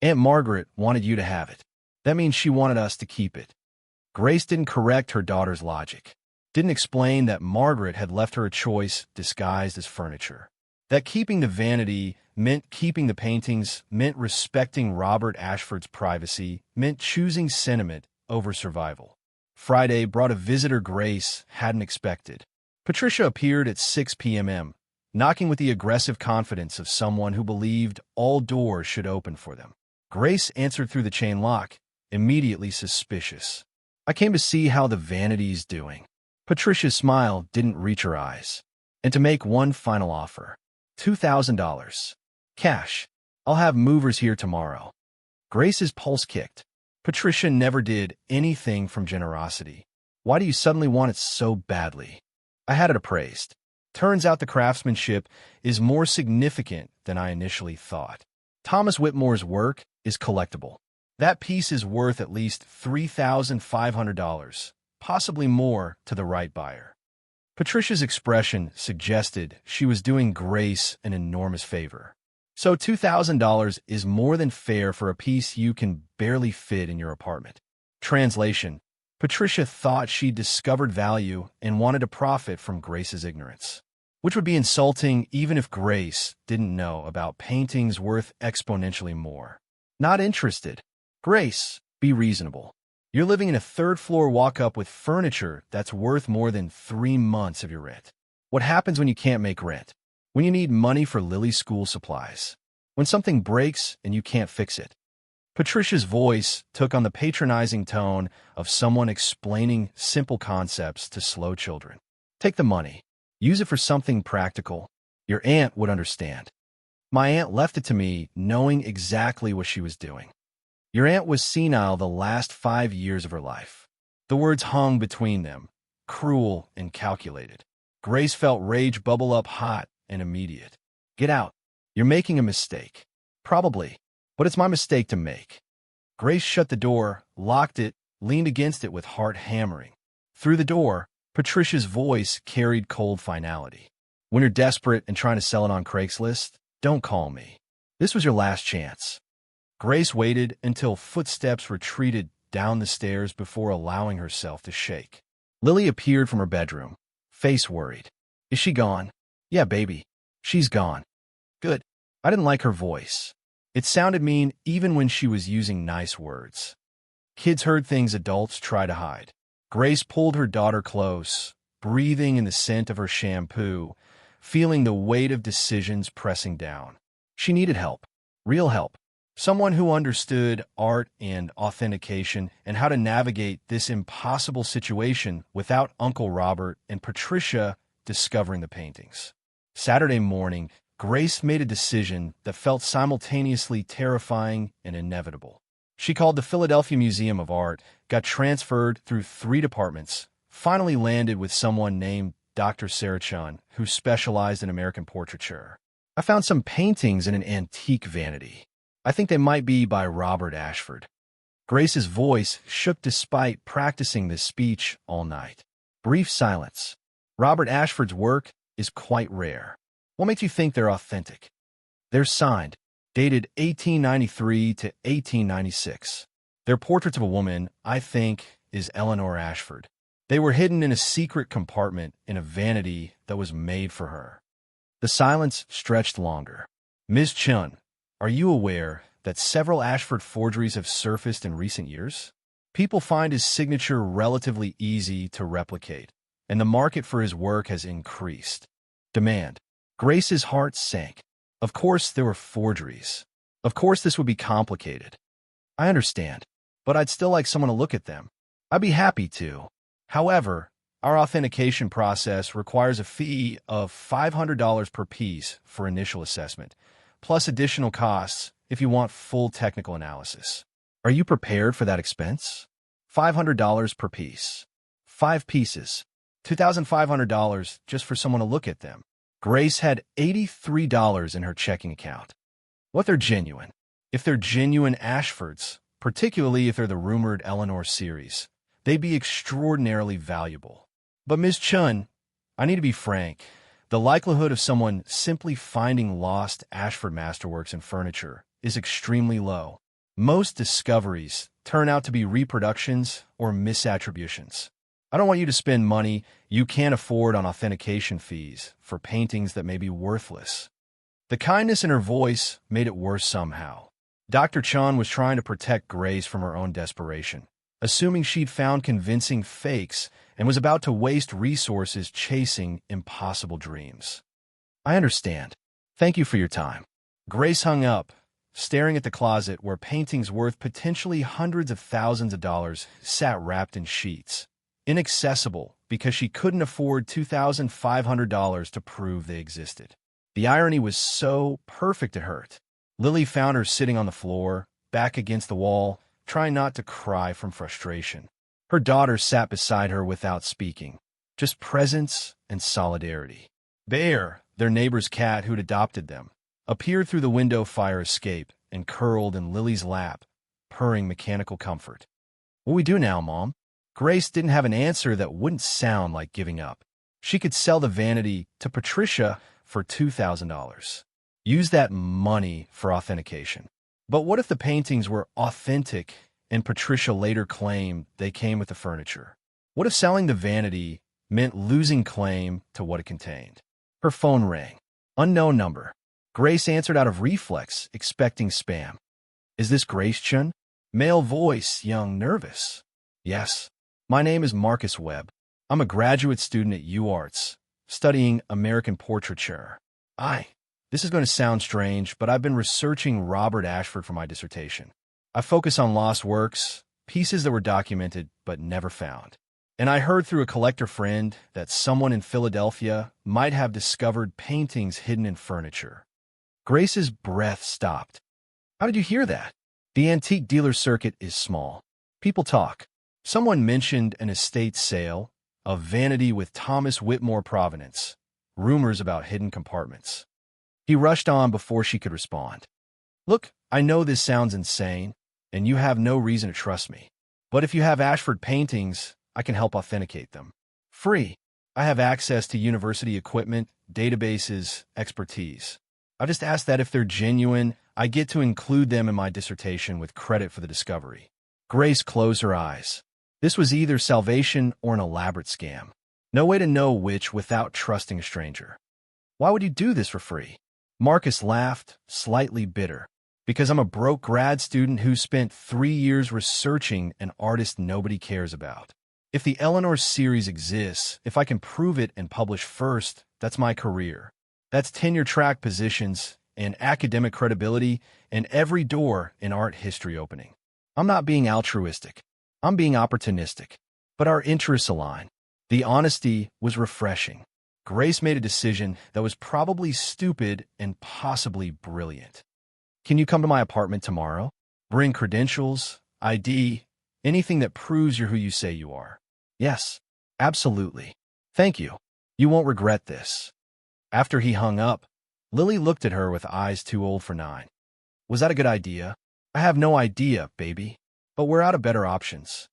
[SPEAKER 1] Aunt Margaret wanted you to have it. That means she wanted us to keep it." Grace didn't correct her daughter's logic, didn't explain that Margaret had left her a choice disguised as furniture, that keeping the vanity meant keeping the paintings, meant respecting Robert Ashford's privacy, meant choosing sentiment over survival. Friday brought a visitor Grace hadn't expected. Patricia appeared at 6 p.m., knocking with the aggressive confidence of someone who believed all doors should open for them. Grace answered through the chain lock, immediately suspicious. "I came to see how the vanity's doing." Patricia's smile didn't reach her eyes. "And to make one final offer. $2,000. Cash. I'll have movers here tomorrow." Grace's pulse kicked. Patricia never did anything from generosity. "Why do you suddenly want it so badly?" "I had it appraised. Turns out the craftsmanship is more significant than I initially thought. Thomas Whitmore's work is collectible. That piece is worth at least $3,500, possibly more to the right buyer." Patricia's expression suggested she was doing Grace an enormous favor. "So $2,000 is more than fair for a piece you can barely fit in your apartment." Translation: Patricia thought she'd discovered value and wanted to profit from Grace's ignorance, which would be insulting even if Grace didn't know about paintings worth exponentially more. Not interested. "Grace, be reasonable. You're living in a third-floor walk-up with furniture that's worth more than 3 months of your rent. What happens when you can't make rent? When you need money for Lily's school supplies? When something breaks and you can't fix it?" Patricia's voice took on the patronizing tone of someone explaining simple concepts to slow children. "Take the money. Use it for something practical. Your aunt would understand." "My aunt left it to me knowing exactly what she was doing." "Your aunt was senile the last 5 years of her life." The words hung between them, cruel and calculated. Grace felt rage bubble up hot and immediate. "Get out. You're making a mistake." "Probably, but it's my mistake to make." Grace shut the door, locked it, leaned against it with heart hammering. Through the door, Patricia's voice carried cold finality. "When you're desperate and trying to sell it on Craigslist, don't call me. This was your last chance." Grace waited until footsteps retreated down the stairs before allowing herself to shake. Lily appeared from her bedroom, face worried. "Is she gone?" "Yeah, baby. She's gone." "Good." I didn't like her voice. It sounded mean even when she was using nice words. Kids heard things adults try to hide. Grace pulled her daughter close, breathing in the scent of her shampoo, feeling the weight of decisions pressing down. She needed help. Real help. Someone who understood art and authentication and how to navigate this impossible situation without Uncle Robert and Patricia discovering the paintings. Saturday morning, Grace made a decision that felt simultaneously terrifying and inevitable. She called the Philadelphia Museum of Art, got transferred through 3 departments, finally landed with someone named Dr. Sarah Chen, who specialized in American portraiture. I found some paintings in an antique vanity. I think they might be by Robert Ashford. Grace's voice shook despite practicing this speech all night. Brief silence. Robert Ashford's work is quite rare. What makes you think they're authentic? They're signed, dated 1893 to 1896. Their portraits of a woman, I think, is Eleanor Ashford. They were hidden in a secret compartment in a vanity that was made for her. The silence stretched longer. Ms. Chen, are you aware that several Ashford forgeries have surfaced in recent years? People find his signature relatively easy to replicate, and the market for his work has increased. Demand. Grace's heart sank. Of course there were forgeries. Of course this would be complicated. I understand, but I'd still like someone to look at them. I'd be happy to. However, our authentication process requires a fee of $500 per piece for initial assessment, plus additional costs if you want full technical analysis. Are you prepared for that expense? $500 per piece. 5 pieces. $2,500 just for someone to look at them. Grace had $83 in her checking account. What they're genuine? If they're genuine Ashfords, particularly if they're the rumored Eleanor series, they'd be extraordinarily valuable. But Ms. Chen, I need to be frank. The likelihood of someone simply finding lost Ashford masterworks in furniture is extremely low. Most discoveries turn out to be reproductions or misattributions. I don't want you to spend money you can't afford on authentication fees for paintings that may be worthless. The kindness in her voice made it worse somehow. Dr. Chen was trying to protect Grace from her own desperation, assuming she'd found convincing fakes and was about to waste resources chasing impossible dreams. I understand. Thank you for your time. Grace hung up, staring at the closet where paintings worth potentially hundreds of thousands of dollars sat wrapped in sheets, inaccessible because she couldn't afford $2,500 to prove they existed. The irony was so perfect it hurt. Lily found her sitting on the floor, back against the wall, trying not to cry from frustration. Her daughter sat beside her without speaking, just presence and solidarity. Bear, their neighbor's cat who'd adopted them, appeared through the window fire escape and curled in Lily's lap, purring mechanical comfort. What do we do now, Mom? Grace didn't have an answer that wouldn't sound like giving up. She could sell the vanity to Patricia for $2,000. Use that money for authentication. But what if the paintings were authentic and Patricia later claimed they came with the furniture? What if selling the vanity meant losing claim to what it contained? Her phone rang. Unknown number. Grace answered out of reflex, expecting spam. Is this Grace Chen? Male voice, young, nervous. Yes. My name is Marcus Webb. I'm a graduate student at UArts, studying American portraiture. This is going to sound strange, but I've been researching Robert Ashford for my dissertation. I focus on lost works, pieces that were documented but never found. And I heard through a collector friend that someone in Philadelphia might have discovered paintings hidden in furniture. Grace's breath stopped. How did you hear that? The antique dealer circuit is small. People talk. Someone mentioned an estate sale, a vanity with Thomas Whitmore provenance, rumors about hidden compartments. He rushed on before she could respond. Look, I know this sounds insane, and you have no reason to trust me. But if you have Ashford paintings, I can help authenticate them. Free. I have access to university equipment, databases, expertise. I just ask that if they're genuine, I get to include them in my dissertation with credit for the discovery. Grace closed her eyes. This was either salvation or an elaborate scam. No way to know which without trusting a stranger. Why would you do this for free? Marcus laughed, slightly bitter. Because I'm a broke grad student who spent 3 years researching an artist nobody cares about. If the Eleanor series exists, if I can prove it and publish first, that's my career. That's tenure-track positions and academic credibility and every door in art history opening. I'm not being altruistic. I'm being opportunistic. But our interests align. The honesty was refreshing. Grace made a decision that was probably stupid and possibly brilliant. Can you come to my apartment tomorrow? Bring credentials, ID, anything that proves you're who you say you are. Yes, absolutely. Thank you. You won't regret this. After he hung up, Lily looked at her with eyes too old for nine. Was that a good idea? I have no idea, baby. But we're out of better options.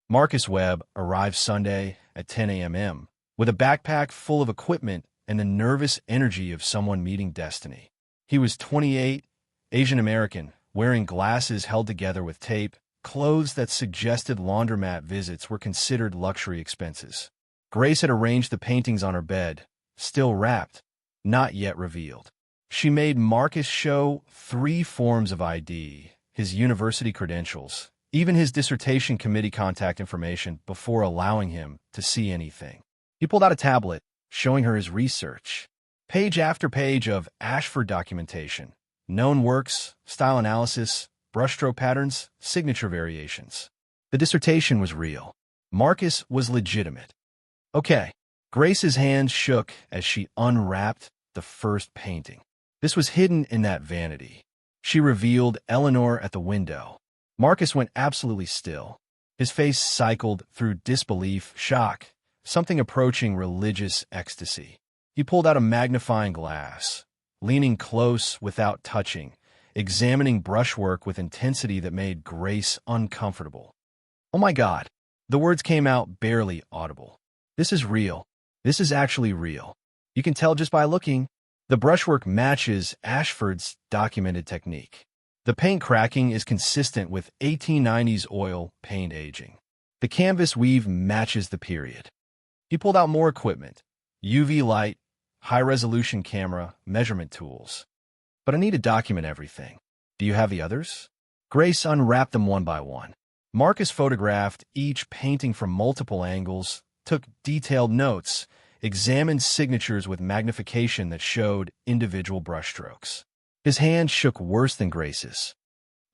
[SPEAKER 1] Marcus Webb arrived Sunday at 10 a.m. with a backpack full of equipment and the nervous energy of someone meeting destiny. He was 28, Asian American, wearing glasses held together with tape. Clothes that suggested laundromat visits were considered luxury expenses. Grace had arranged the paintings on her bed, still wrapped, not yet revealed. She made Marcus show 3 forms of ID, his university credentials, even his dissertation committee contact information before allowing him to see anything. He pulled out a tablet, showing her his research. Page after page of Ashford documentation, known works, style analysis, brushstroke patterns, signature variations. The dissertation was real. Marcus was legitimate. Okay. Grace's hands shook as she unwrapped the first painting. This was hidden in that vanity. She revealed Eleanor at the window. Marcus went absolutely still. His face cycled through disbelief, shock, something approaching religious ecstasy. He pulled out a magnifying glass, leaning close without touching, examining brushwork with intensity that made Grace uncomfortable. Oh my God. The words came out barely audible. This is real. This is actually real. You can tell just by looking. The brushwork matches Ashford's documented technique. The paint cracking is consistent with 1890s oil paint aging. The canvas weave matches the period. He pulled out more equipment, UV light, high-resolution camera, measurement tools. But I need to document everything. Do you have the others? Grace unwrapped them one by one. Marcus photographed each painting from multiple angles, took detailed notes, examined signatures with magnification that showed individual brushstrokes. His hand shook worse than Grace's.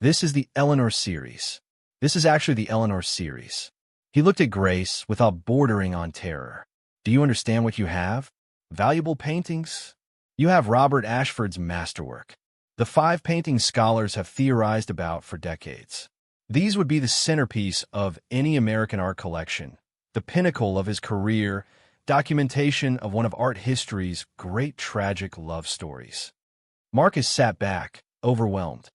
[SPEAKER 1] This is the Eleanor series. This is actually the Eleanor series. He looked at Grace without bordering on terror. Do you understand what you have? Valuable paintings? You have Robert Ashford's masterwork. The 5 paintings scholars have theorized about for decades. These would be the centerpiece of any American art collection, the pinnacle of his career, documentation of one of art history's great tragic love stories. Marcus sat back, overwhelmed.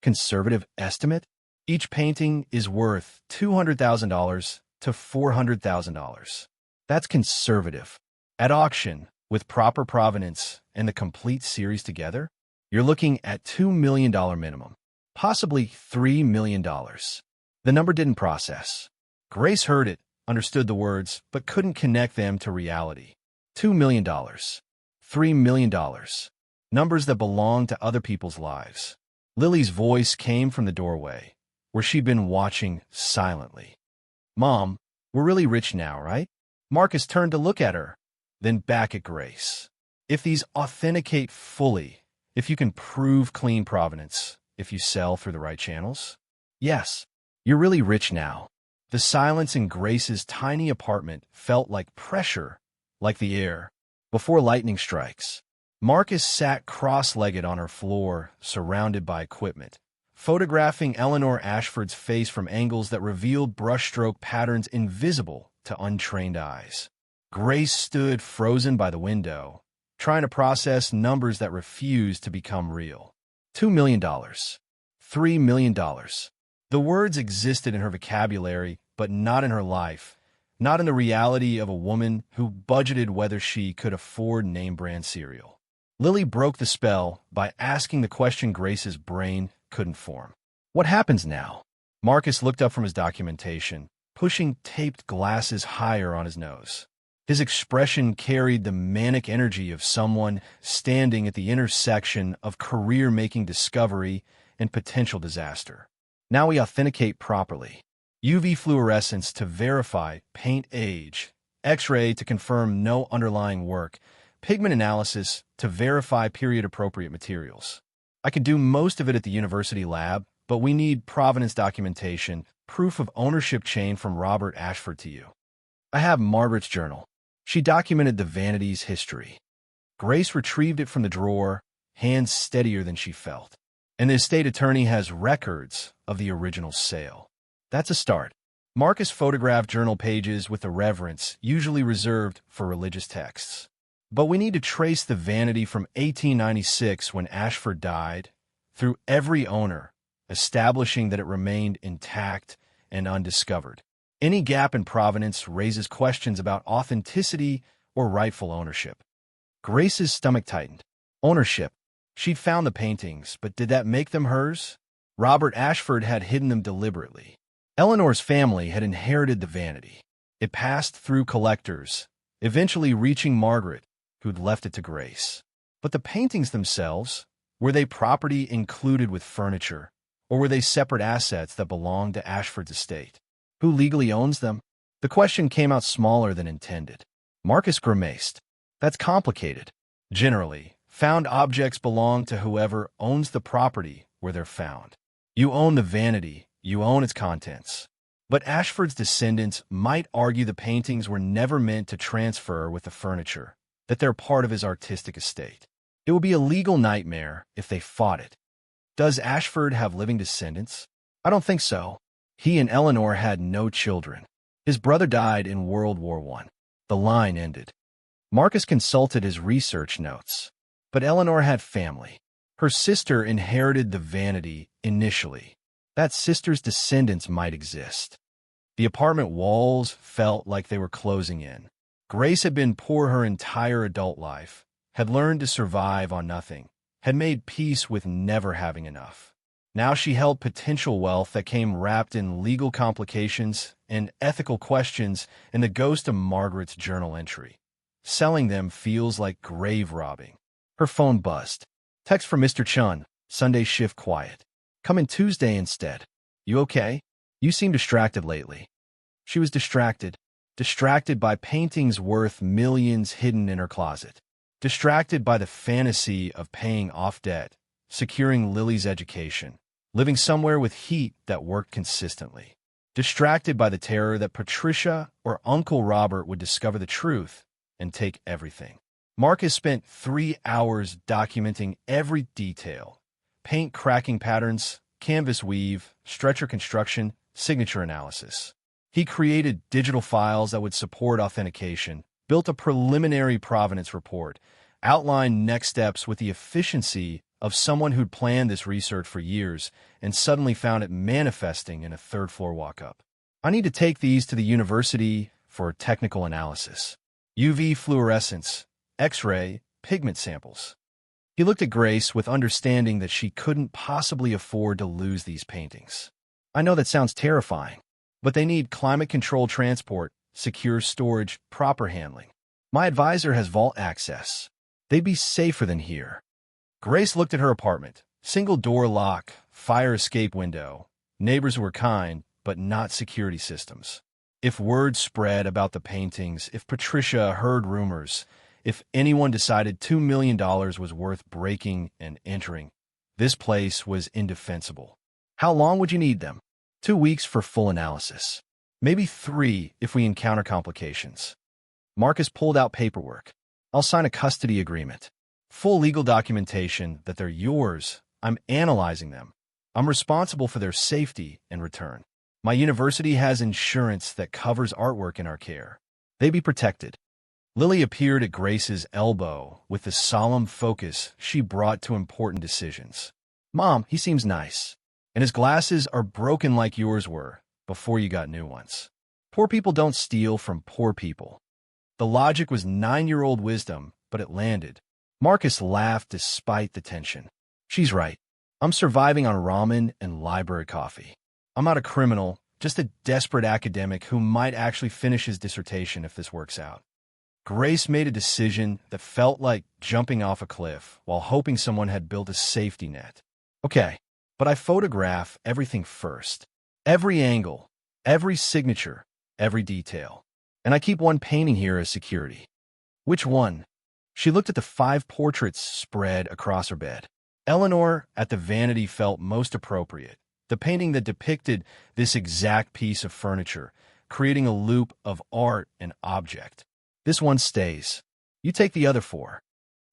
[SPEAKER 1] Conservative estimate? Each painting is worth $200,000 to $400,000. That's conservative. At auction, with proper provenance and the complete series together, you're looking at $2 million minimum, possibly $3 million. The number didn't process. Grace heard it, understood the words, but couldn't connect them to reality. $2 million. $3 million. Numbers that belong to other people's lives. Lily's voice came from the doorway, where she'd been watching silently. Mom, we're really rich now, right? Marcus turned to look at her, then back at Grace. If these authenticate fully, if you can prove clean provenance, if you sell through the right channels, yes, you're really rich now. The silence in Grace's tiny apartment felt like pressure, like the air, before lightning strikes. Marcus sat cross-legged on her floor, surrounded by equipment, photographing Eleanor Ashford's face from angles that revealed brushstroke patterns invisible to untrained eyes. Grace stood frozen by the window, trying to process numbers that refused to become real. $2 million. $3 million. The words existed in her vocabulary, but not in her life, not in the reality of a woman who budgeted whether she could afford name-brand cereal. Lily broke the spell by asking the question Grace's brain couldn't form. What happens now? Marcus looked up from his documentation, pushing taped glasses higher on his nose. His expression carried the manic energy of someone standing at the intersection of career-making discovery and potential disaster. Now we authenticate properly. UV fluorescence to verify paint age, X-ray to confirm no underlying work, pigment analysis to verify period-appropriate materials. I could do most of it at the university lab, but we need provenance documentation, proof of ownership chain from Robert Ashford to you. I have Margaret's journal. She documented the Vanity's history. Grace retrieved it from the drawer, hands steadier than she felt. And the estate attorney has records of the original sale. That's a start. Marcus photographed journal pages with a reverence usually reserved for religious texts. But we need to trace the Vanity from 1896 when Ashford died through every owner, establishing that it remained intact and undiscovered. Any gap in provenance raises questions about authenticity or rightful ownership. Grace's stomach tightened. Ownership. She'd found the paintings, but did that make them hers? Robert Ashford had hidden them deliberately. Eleanor's family had inherited the Vanity. It passed through collectors, eventually reaching Margaret, who'd left it to Grace. But the paintings themselves, were they property included with furniture, or were they separate assets that belonged to Ashford's estate? Who legally owns them? The question came out smaller than intended. Marcus grimaced. That's complicated. Generally, found objects belong to whoever owns the property where they're found. You own the Vanity, you own its contents. But Ashford's descendants might argue the paintings were never meant to transfer with the furniture, that they're part of his artistic estate. It would be a legal nightmare if they fought it. Does Ashford have living descendants? I don't think so. He and Eleanor had no children. His brother died in World War I. The line ended. Marcus consulted his research notes. But Eleanor had family. Her sister inherited the Vanity initially. That sister's descendants might exist. The apartment walls felt like they were closing in. Grace had been poor her entire adult life, had learned to survive on nothing, had made peace with never having enough. Now she held potential wealth that came wrapped in legal complications and ethical questions and the ghost of Margaret's journal entry. Selling them feels like grave robbing. Her phone buzzed. Text from Mr. Chen. Sunday shift quiet. Come in Tuesday instead. You okay? You seem distracted lately. She was distracted. Distracted by paintings worth millions hidden in her closet. Distracted by the fantasy of paying off debt, securing Lily's education, living somewhere with heat that worked consistently. Distracted by the terror that Patricia or Uncle Robert would discover the truth and take everything. Marcus spent 3 hours documenting every detail. Paint cracking patterns, canvas weave, stretcher construction, signature analysis. He created digital files that would support authentication, built a preliminary provenance report, outlined next steps with the efficiency of someone who'd planned this research for years and suddenly found it manifesting in a third-floor walk-up. I need to take these to the university for technical analysis. UV fluorescence, X-ray, pigment samples. He looked at Grace with understanding that she couldn't possibly afford to lose these paintings. I know that sounds terrifying, but they need climate-controlled transport, secure storage, proper handling. My advisor has vault access. They'd be safer than here. Grace looked at her apartment. Single door lock, fire escape window. Neighbors who were kind, but not security systems. If word spread about the paintings, if Patricia heard rumors, if anyone decided $2 million was worth breaking and entering, this place was indefensible. How long would you need them? 2 weeks for full analysis. Maybe 3 if we encounter complications. Marcus pulled out paperwork. I'll sign a custody agreement. Full legal documentation that they're yours. I'm analyzing them. I'm responsible for their safety and return. My university has insurance that covers artwork in our care. They be protected. Lily appeared at Grace's elbow with the solemn focus she brought to important decisions. Mom, he seems nice. And his glasses are broken like yours were before you got new ones. Poor people don't steal from poor people. The logic was 9-year-old wisdom, but it landed. Marcus laughed despite the tension. She's right. I'm surviving on ramen and library coffee. I'm not a criminal, just a desperate academic who might actually finish his dissertation if this works out. Grace made a decision that felt like jumping off a cliff while hoping someone had built a safety net. Okay, but I photograph everything first. Every angle, every signature, every detail. And I keep one painting here as security. Which one? She looked at the 5 portraits spread across her bed. Eleanor at the Vanity felt most appropriate, the painting that depicted this exact piece of furniture, creating a loop of art and object. This one stays. You take the other 4.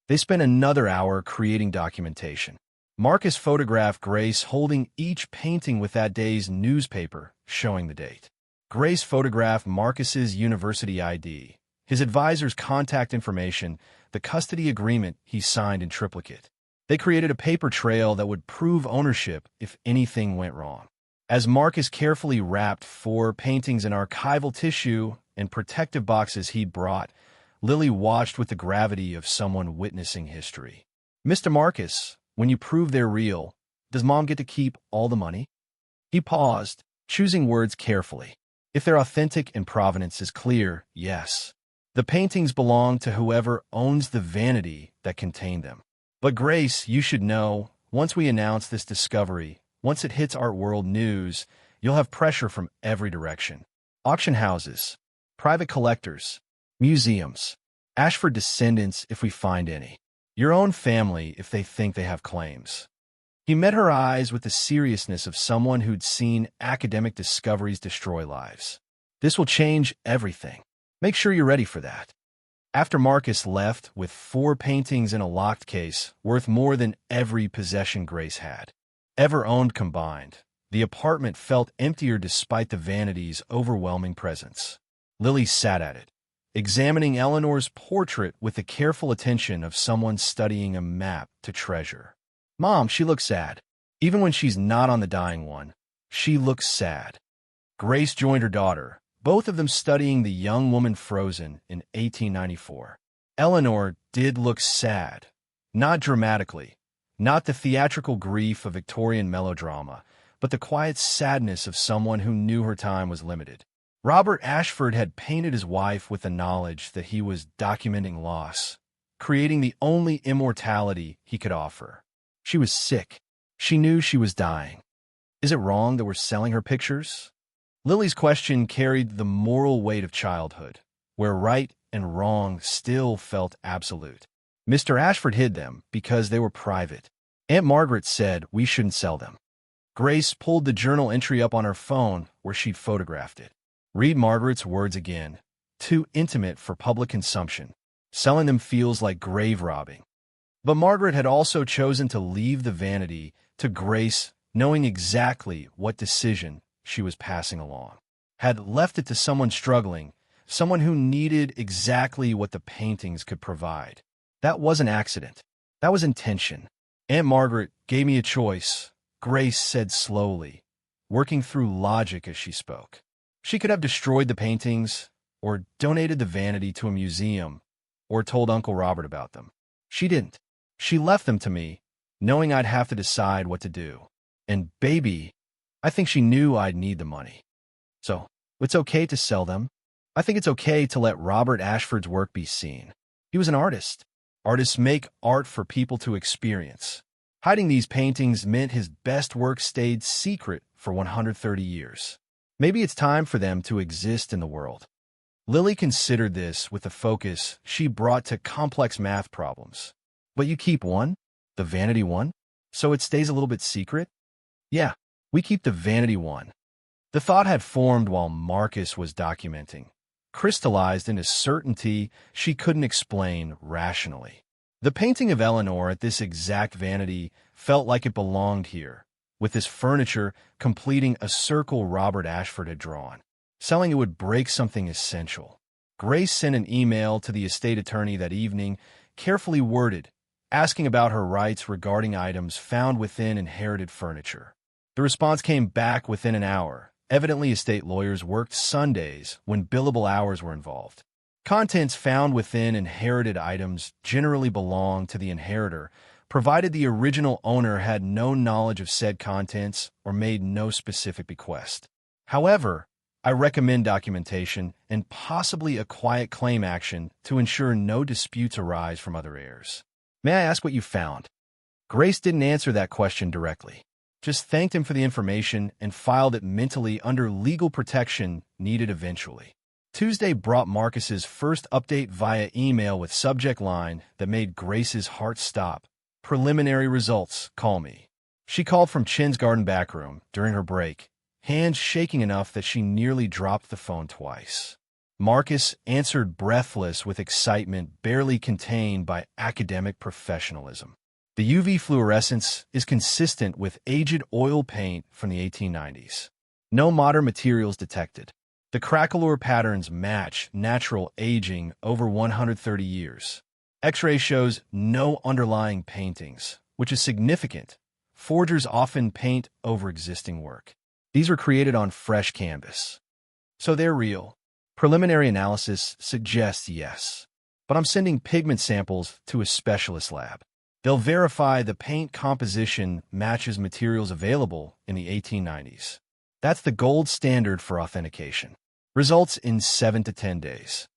[SPEAKER 1] They spent another hour creating documentation. Marcus photographed Grace holding each painting with that day's newspaper showing the date. Grace photographed Marcus's university ID, his advisor's contact information, the custody agreement he signed in triplicate. They created a paper trail that would prove ownership if anything went wrong. As Marcus carefully wrapped 4 paintings in archival tissue and protective boxes he'd brought, Lily watched with the gravity of someone witnessing history. "Mr. Marcus, when you prove they're real, does Mom get to keep all the money?" He paused, choosing words carefully. "If they're authentic and provenance is clear, yes. The paintings belong to whoever owns the vanity that contained them. But Grace, you should know, once we announce this discovery, once it hits Art World News, you'll have pressure from every direction. Auction houses, private collectors, museums, Ashford descendants if we find any. Your own family if they think they have claims." He met her eyes with the seriousness of someone who'd seen academic discoveries destroy lives. "This will change everything. Make sure you're ready for that." After Marcus left with 4 paintings in a locked case worth more than every possession Grace had ever owned combined, the apartment felt emptier despite the vanity's overwhelming presence. Lily sat at it, examining Eleanor's portrait with the careful attention of someone studying a map to treasure. "Mom, she looks sad. Even when she's not on the dying one, she looks sad." Grace joined her daughter, both of them studying the young woman frozen in 1894. Eleanor did look sad, not dramatically, not the theatrical grief of Victorian melodrama, but the quiet sadness of someone who knew her time was limited. Robert Ashford had painted his wife with the knowledge that he was documenting loss, creating the only immortality he could offer. She was sick. She knew she was dying. Is it wrong that we're selling her pictures? Lily's question carried the moral weight of childhood, where right and wrong still felt absolute. Mr. Ashford hid them because they were private. Aunt Margaret said we shouldn't sell them. Grace pulled the journal entry up on her phone where she'd photographed it. Read Margaret's words again. "Too intimate for public consumption. Selling them feels like grave robbing." But Margaret had also chosen to leave the vanity to Grace, knowing exactly what decision she was passing along. Had left it to someone struggling, someone who needed exactly what the paintings could provide. That wasn't accident. That was intention. "Aunt Margaret gave me a choice," Grace said slowly, working through logic as she spoke. She could have destroyed the paintings, or donated the vanity to a museum, or told Uncle Robert about them. She didn't. She left them to me, knowing I'd have to decide what to do. And baby, I think she knew I'd need the money. So, it's okay to sell them. I think it's okay to let Robert Ashford's work be seen. He was an artist. Artists make art for people to experience. Hiding these paintings meant his best work stayed secret for 130 years. Maybe it's time for them to exist in the world. Lily considered this with the focus she brought to complex math problems. But you keep one, the vanity one, so it stays a little bit secret? Yeah, we keep the vanity one. The thought had formed while Marcus was documenting, crystallized into certainty she couldn't explain rationally. The painting of Eleanor at this exact vanity felt like it belonged here, with this furniture completing a circle Robert Ashford had drawn. Selling it would break something essential. Grace sent an email to the estate attorney that evening, carefully worded, asking about her rights regarding items found within inherited furniture. The response came back within an hour. Evidently, estate lawyers worked Sundays when billable hours were involved. Contents found within inherited items generally belong to the inheritor, provided the original owner had no knowledge of said contents or made no specific bequest. However, I recommend documentation and possibly a quiet claim action to ensure no disputes arise from other heirs. May I ask what you found? Grace didn't answer that question directly, just thanked him for the information and filed it mentally under legal protection needed eventually. Tuesday brought Marcus's first update via email with subject line that made Grace's heart stop. Preliminary results, call me. She called from Chen's garden backroom during her break, hands shaking enough that she nearly dropped the phone twice. Marcus answered breathless with excitement barely contained by academic professionalism. The UV fluorescence is consistent with aged oil paint from the 1890s. No modern materials detected. The craquelure patterns match natural aging over 130 years. X-ray shows no underlying paintings, which is significant. Forgers often paint over existing work. These were created on fresh canvas. So they're real. Preliminary analysis suggests yes. But I'm sending pigment samples to a specialist lab. They'll verify the paint composition matches materials available in the 1890s. That's the gold standard for authentication. Results in 7 to 10 days.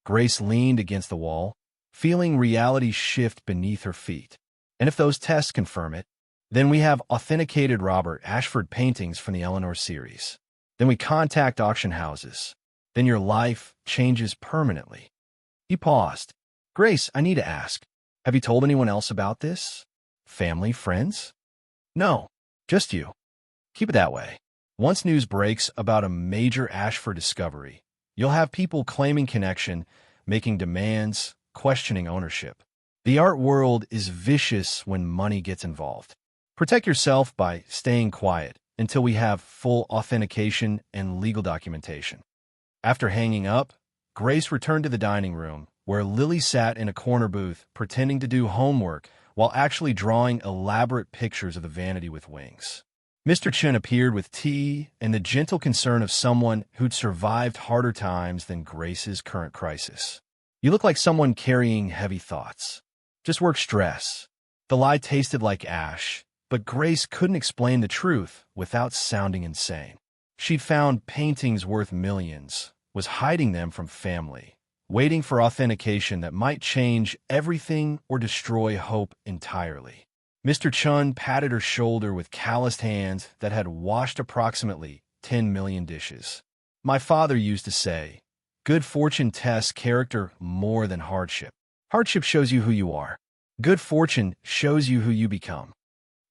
[SPEAKER 1] Grace leaned against the wall, feeling reality shift beneath her feet. And if those tests confirm it, then we have authenticated Robert Ashford paintings from the Eleanor series. Then we contact auction houses. Then your life changes permanently. He paused. Grace, I need to ask, have you told anyone else about this? Family, friends? No, just you. Keep it that way. Once news breaks about a major Ashford discovery, you'll have people claiming connection, making demands, questioning ownership. The art world is vicious when money gets involved. Protect yourself by staying quiet until we have full authentication and legal documentation. After hanging up, Grace returned to the dining room, where Lily sat in a corner booth pretending to do homework while actually drawing elaborate pictures of the Vanity with wings. Mr. Chen appeared with tea and the gentle concern of someone who'd survived harder times than Grace's current crisis. You look like someone carrying heavy thoughts. Just work stress. The lie tasted like ash, but Grace couldn't explain the truth without sounding insane. She'd found paintings worth millions, was hiding them from family, waiting for authentication that might change everything or destroy hope entirely. Mr. Chen patted her shoulder with calloused hands that had washed approximately 10 million dishes. My father used to say, good fortune tests character more than hardship. Hardship shows you who you are. Good fortune shows you who you become.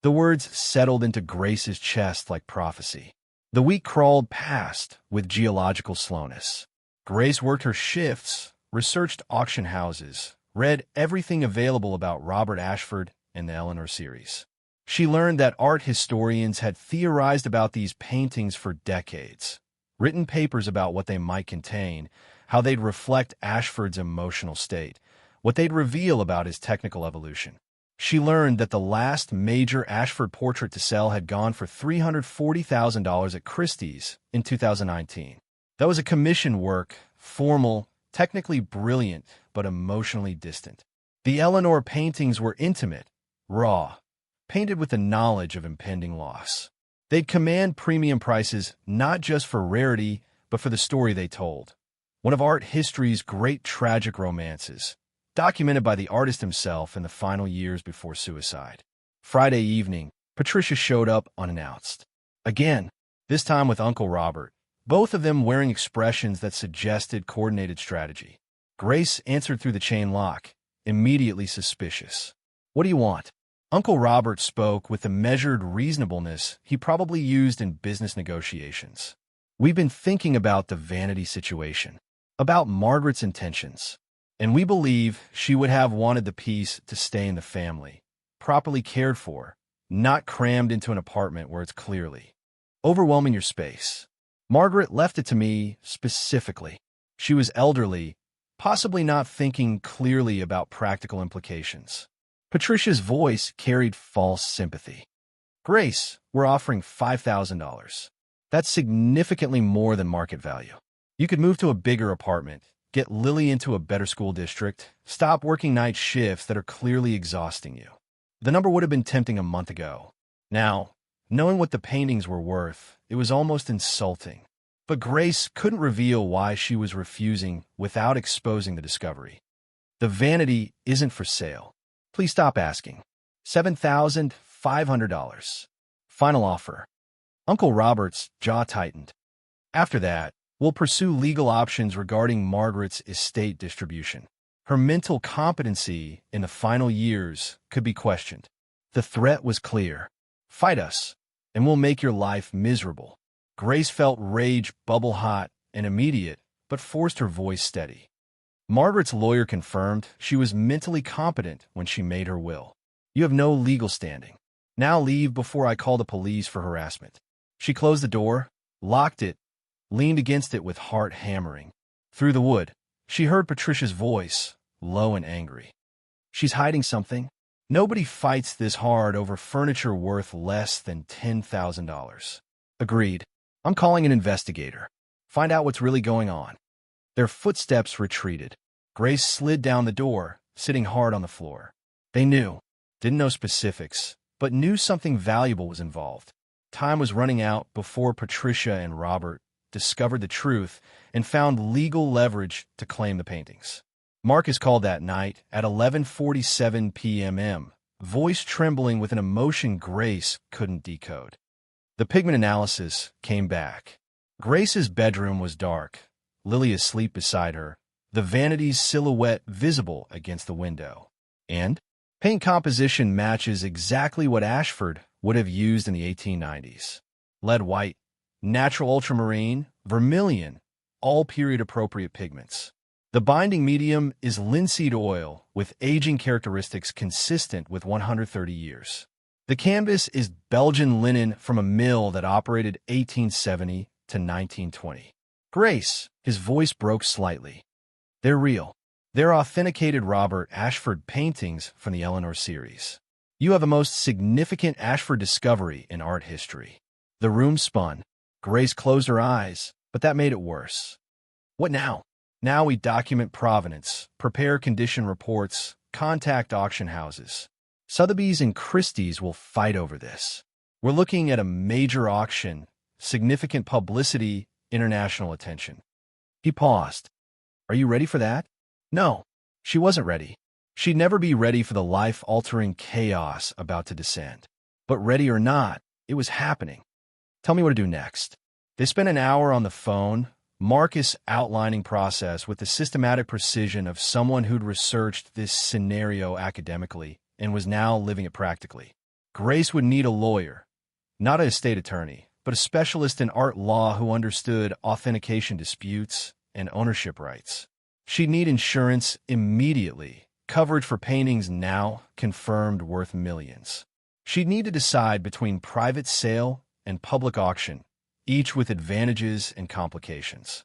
[SPEAKER 1] The words settled into Grace's chest like prophecy. The week crawled past with geological slowness. Grace worked her shifts, researched auction houses, read everything available about Robert Ashford and the Eleanor series. She learned that art historians had theorized about these paintings for decades, written papers about what they might contain, how they'd reflect Ashford's emotional state, what they'd reveal about his technical evolution. She learned that the last major Ashford portrait to sell had gone for $340,000 at Christie's in 2019. That was a commission work, formal, technically brilliant, but emotionally distant. The Eleanor paintings were intimate, raw, painted with the knowledge of impending loss. They'd command premium prices not just for rarity, but for the story they told. One of art history's great tragic romances, documented by the artist himself in the final years before suicide. Friday evening, Patricia showed up unannounced. Again, this time with Uncle Robert, both of them wearing expressions that suggested coordinated strategy. Grace answered through the chain lock, immediately suspicious. What do you want? Uncle Robert spoke with the measured reasonableness he probably used in business negotiations. We've been thinking about the Vanity situation, about Margaret's intentions, and we believe she would have wanted the piece to stay in the family, properly cared for, not crammed into an apartment where it's clearly overwhelming your space. Margaret left it to me specifically. She was elderly, possibly not thinking clearly about practical implications. Patricia's voice carried false sympathy. Grace, we're offering $5,000. That's significantly more than market value. You could move to a bigger apartment, get Lily into a better school district, stop working night shifts that are clearly exhausting you. The number would have been tempting a month ago. Now, knowing what the paintings were worth, it was almost insulting. But Grace couldn't reveal why she was refusing without exposing the discovery. The Vanity isn't for sale. Please stop asking. $7,500. Final offer. Uncle Robert's jaw tightened. After that, We'll pursue legal options regarding Margaret's estate distribution. Her mental competency in the final years could be questioned. The threat was clear. Fight us, and we'll make your life miserable. Grace felt rage bubble hot and immediate, but forced her voice steady. Margaret's lawyer confirmed she was mentally competent when she made her will. You have no legal standing. Now leave before I call the police for harassment. She closed the door, locked it, leaned against it with heart hammering. Through the wood, she heard Patricia's voice, low and angry. She's hiding something. Nobody fights this hard over furniture worth less than $10,000. Agreed. I'm calling an investigator. Find out what's really going on. Their footsteps retreated. Grace slid down the door, sitting hard on the floor. They knew. Didn't know specifics, but knew something valuable was involved. Time was running out before Patricia and Robert discovered the truth and found legal leverage to claim the paintings. Marcus called that night at 11:47 p.m., voice trembling with an emotion Grace couldn't decode. The pigment analysis came back. Grace's bedroom was dark, Lily asleep beside her, the Vanity's silhouette visible against the window. And paint composition matches exactly what Ashford would have used in the 1890s. Lead white, natural ultramarine, vermilion, all period-appropriate pigments. The binding medium is linseed oil with aging characteristics consistent with 130 years. The canvas is Belgian linen from a mill that operated 1870 to 1920. Grace, his voice broke slightly. They're real. They're authenticated Robert Ashford paintings from the Eleanor series. You have a most significant Ashford discovery in art history. The room spun. Grace closed her eyes, but that made it worse. What now? Now we document provenance, prepare condition reports, contact auction houses. Sotheby's and Christie's will fight over this. We're looking at a major auction, significant publicity, international attention. He paused. Are you ready for that? No, she wasn't ready. She'd never be ready for the life-altering chaos about to descend. But ready or not, it was happening. Tell me what to do next. They spent an hour on the phone, Marcus outlining process with the systematic precision of someone who'd researched this scenario academically and was now living it practically. Grace would need a lawyer, not an estate attorney, but a specialist in art law who understood authentication disputes and ownership rights. She'd need insurance immediately, coverage for paintings now confirmed worth millions. She'd need to decide between private sale and public auction, each with advantages and complications.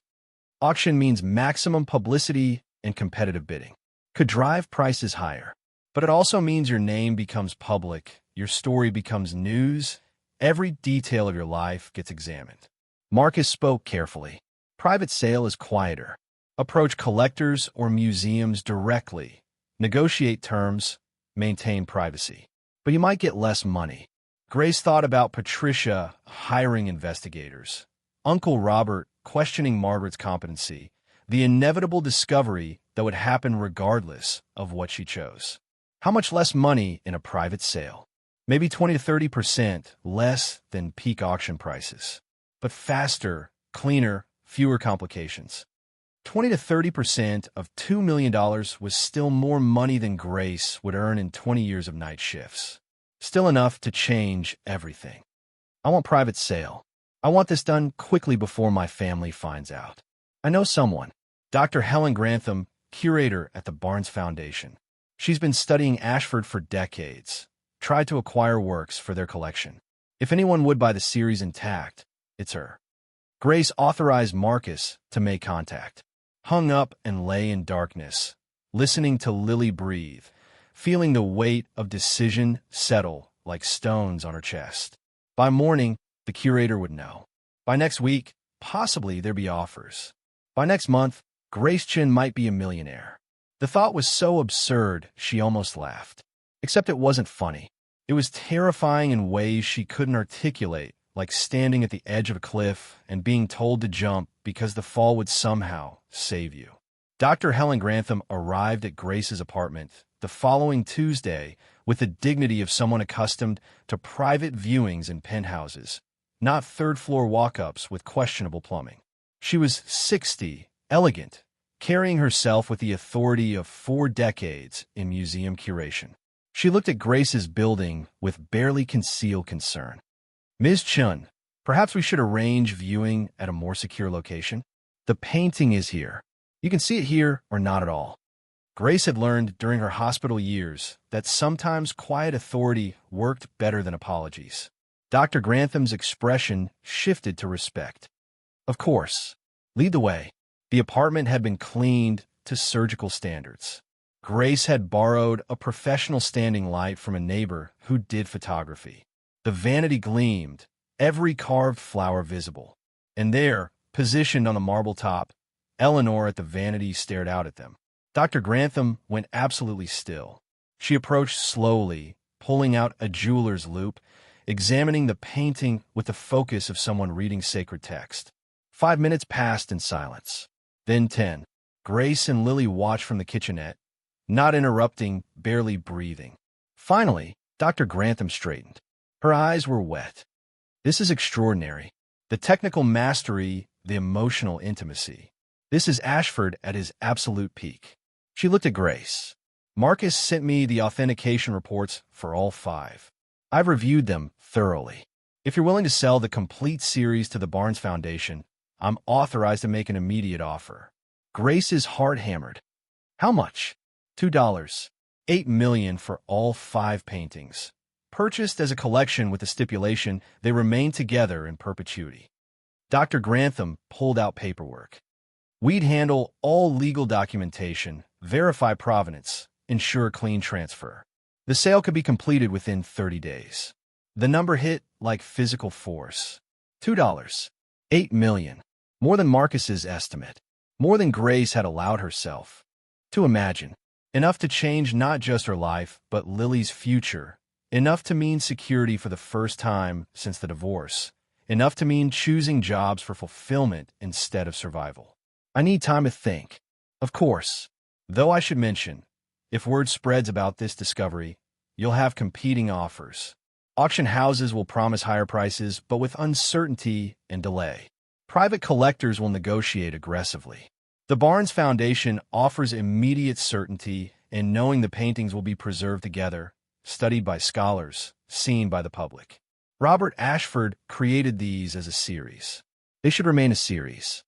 [SPEAKER 1] Auction means maximum publicity and competitive bidding. Could drive prices higher. But it also means your name becomes public, your story becomes news, every detail of your life gets examined. Marcus spoke carefully. Private sale is quieter. Approach collectors or museums directly. Negotiate terms, maintain privacy. But you might get less money. Grace thought about Patricia hiring investigators, Uncle Robert questioning Margaret's competency, the inevitable discovery that would happen regardless of what she chose. How much less money in a private sale? Maybe 20 to 30% less than peak auction prices. But faster, cleaner, fewer complications. 20 to 30% of $2 million was still more money than Grace would earn in 20 years of night shifts. Still enough to change everything. I want private sale. I want this done quickly before my family finds out. I know someone, Dr. Helen Grantham, curator at the Barnes Foundation. She's been studying Ashford for decades, tried to acquire works for their collection. If anyone would buy the series intact, it's her. Grace authorized Marcus to make contact. Hung up and lay in darkness, listening to Lily breathe, feeling the weight of decision settle like stones on her chest. By morning, the curator would know. By next week, possibly there'd be offers. By next month, Grace Chen might be a millionaire. The thought was so absurd, she almost laughed. Except it wasn't funny. It was terrifying in ways she couldn't articulate, like standing at the edge of a cliff and being told to jump because the fall would somehow save you. Dr. Helen Grantham arrived at Grace's apartment the following Tuesday with the dignity of someone accustomed to private viewings in penthouses, not third-floor walk-ups with questionable plumbing. She was 60, elegant, carrying herself with the authority of 4 decades in museum curation. She looked at Grace's building with barely concealed concern. "Ms. Chen, perhaps we should arrange viewing at a more secure location? The painting is here. You can see it here or not at all." Grace had learned during her hospital years that sometimes quiet authority worked better than apologies. Dr. Grantham's expression shifted to respect. "Of course. Lead the way." The apartment had been cleaned to surgical standards. Grace had borrowed a professional standing light from a neighbor who did photography. The vanity gleamed, every carved flower visible. And there, positioned on the marble top, Eleanor at the vanity stared out at them. Dr. Grantham went absolutely still. She approached slowly, pulling out a jeweler's loupe, examining the painting with the focus of someone reading sacred text. 5 minutes passed in silence. Then 10. Grace and Lily watched from the kitchenette, not interrupting, barely breathing. Finally, Dr. Grantham straightened. Her eyes were wet. "This is extraordinary. The technical mastery, the emotional intimacy. This is Ashford at his absolute peak." She looked at Grace. "Marcus sent me the authentication reports for all 5. I've reviewed them thoroughly. If you're willing to sell the complete series to the Barnes Foundation, I'm authorized to make an immediate offer." Grace's heart hammered. "How much?" $2. $8 million for all 5 paintings. Purchased as a collection with the stipulation they remain together in perpetuity. Dr. Grantham pulled out paperwork. "We'd handle all legal documentation, verify provenance, ensure clean transfer. The sale could be completed within 30 days. The number hit like physical force. $2. $8 million. More than Marcus's estimate. More than Grace had allowed herself to imagine. Enough to change not just her life, but Lily's future. Enough to mean security for the first time since the divorce. Enough to mean choosing jobs for fulfillment instead of survival. I need time to think. Of course. Though I should mention, if word spreads about this discovery, you'll have competing offers. Auction houses will promise higher prices, but with uncertainty and delay. Private collectors will negotiate aggressively. The Barnes Foundation offers immediate certainty in knowing the paintings will be preserved together, studied by scholars, seen by the public. Robert Ashford created these as a series. They should remain a series.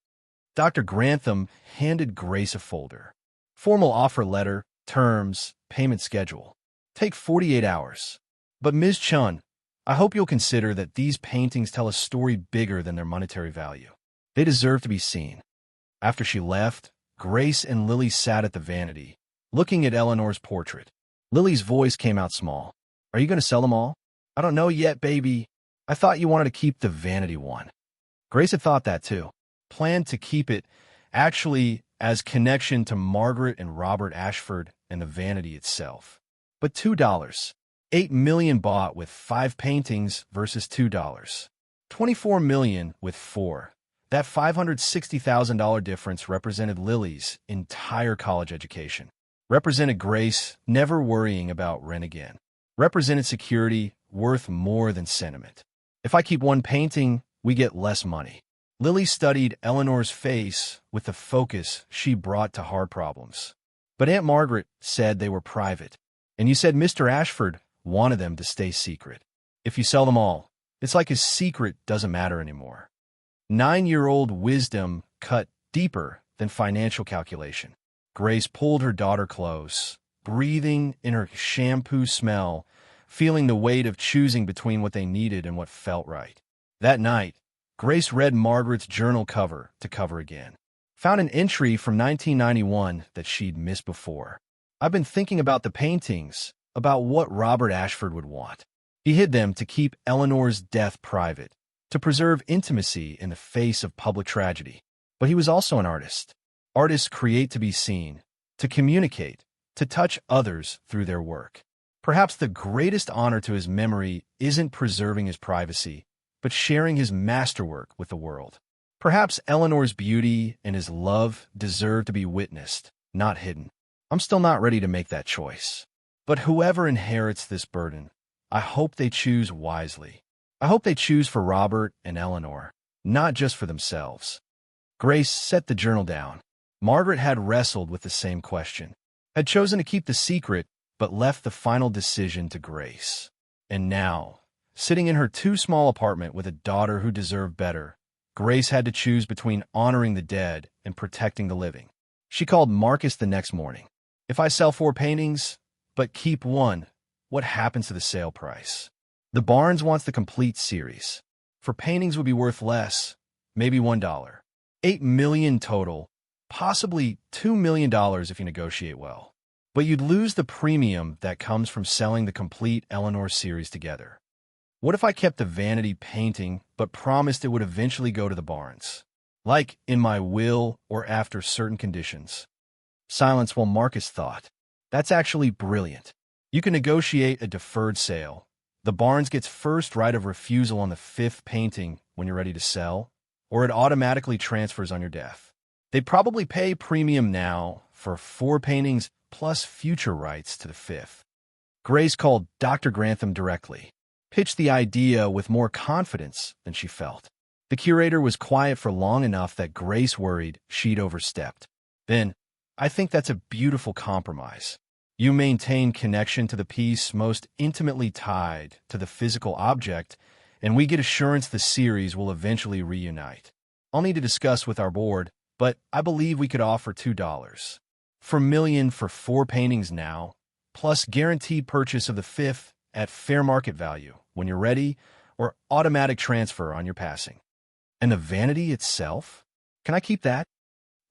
[SPEAKER 1] Dr. Grantham handed Grace a folder. Formal offer letter, terms, payment schedule. Take 48 hours. But Ms. Chen, I hope you'll consider that these paintings tell a story bigger than their monetary value. They deserve to be seen. After she left, Grace and Lily sat at the vanity, looking at Eleanor's portrait. Lily's voice came out small. "Are you going to sell them all?" "I don't know yet, baby. I thought you wanted to keep the vanity one." Grace had thought that too. Planned to keep it, actually, as connection to Margaret and Robert Ashford and the vanity itself. But $2. $8 million bought with 5 paintings versus $2. $24 million with 4. That $560,000 difference represented Lily's entire college education. Represented Grace never worrying about rent again. Represented security worth more than sentiment. If I keep one painting, we get less money. Lily studied Eleanor's face with the focus she brought to hard problems. But Aunt Margaret said they were private. And you said Mr. Ashford wanted them to stay secret. If you sell them all, it's like his secret doesn't matter anymore. 9-year-old wisdom cut deeper than financial calculation. Grace pulled her daughter close, breathing in her shampoo smell, feeling the weight of choosing between what they needed and what felt right. That night, Grace read Margaret's journal cover to cover again. Found an entry from 1991 that she'd missed before. "I've been thinking about the paintings, about what Robert Ashford would want. He hid them to keep Eleanor's death private, to preserve intimacy in the face of public tragedy. But he was also an artist. Artists create to be seen, to communicate, to touch others through their work. Perhaps the greatest honor to his memory isn't preserving his privacy, but sharing his masterwork with the world. Perhaps Eleanor's beauty and his love deserve to be witnessed, not hidden. I'm still not ready to make that choice. But whoever inherits this burden, I hope they choose wisely. I hope they choose for Robert and Eleanor, not just for themselves." Grace set the journal down. Margaret had wrestled with the same question, had chosen to keep the secret, but left the final decision to Grace. And now, sitting in her too small apartment with a daughter who deserved better, Grace had to choose between honoring the dead and protecting the living. She called Marcus the next morning. If I sell 4 paintings, but keep one, what happens to the sale price? The Barnes wants the complete series. For paintings would be worth less, maybe $1. 8 million total, possibly $2 million if you negotiate well. But you'd lose the premium that comes from selling the complete Eleanor series together. What if I kept the Vanity painting but promised it would eventually go to the Barnes? Like in my will or after certain conditions. Silence while Marcus thought. That's actually brilliant. You can negotiate a deferred sale. The Barnes gets first right of refusal on the 5th painting when you're ready to sell, or it automatically transfers on your death. They'd probably pay premium now for 4 paintings plus future rights to the 5th. Grace called Dr. Grantham directly, pitched the idea with more confidence than she felt. The curator was quiet for long enough that Grace worried she'd overstepped. Then, I think that's a beautiful compromise. You maintain connection to the piece most intimately tied to the physical object, and we get assurance the series will eventually reunite. I'll need to discuss with our board, but I believe we could offer $2 for million for 4 paintings now, plus guaranteed purchase of the 5th at fair market value when you're ready, or automatic transfer on your passing. And the Vanity itself? Can I keep that?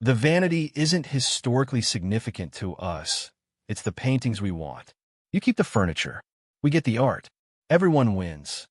[SPEAKER 1] The Vanity isn't historically significant to us. It's the paintings we want. You keep the furniture. We get the art. Everyone wins.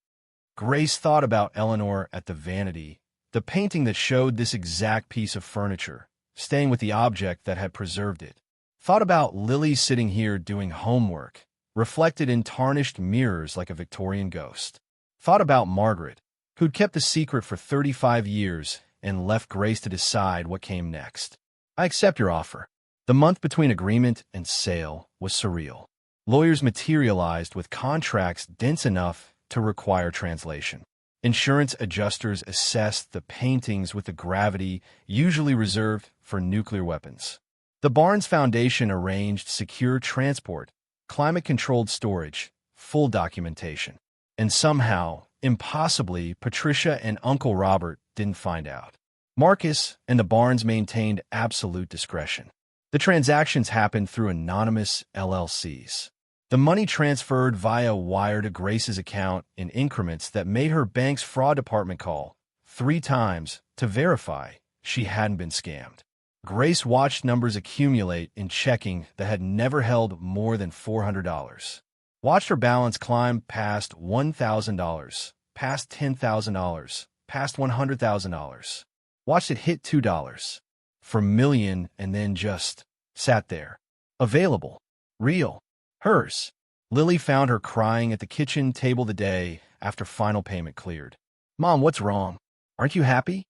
[SPEAKER 1] Grace thought about Eleanor at the Vanity, the painting that showed this exact piece of furniture, staying with the object that had preserved it. Thought about Lily sitting here doing homework, reflected in tarnished mirrors like a Victorian ghost. Thought about Margaret, who'd kept the secret for 35 years and left Grace to decide what came next. I accept your offer. The month between agreement and sale was surreal. Lawyers materialized with contracts dense enough to require translation. Insurance adjusters assessed the paintings with the gravity usually reserved for nuclear weapons. The Barnes Foundation arranged secure transport, climate-controlled storage, full documentation. And somehow, impossibly, Patricia and Uncle Robert didn't find out. Marcus and the Barnes maintained absolute discretion. The transactions happened through anonymous LLCs. The money transferred via wire to Grace's account in increments that made her bank's fraud department call 3 times to verify she hadn't been scammed. Grace watched numbers accumulate in checking that had never held more than $400. Watched her balance climb past $1,000, past $10,000, past $100,000. Watched it hit $2 for million and then just sat there. Available. Real. Hers. Lily found her crying at the kitchen table the day after final payment cleared. Mom, what's wrong? Aren't you happy?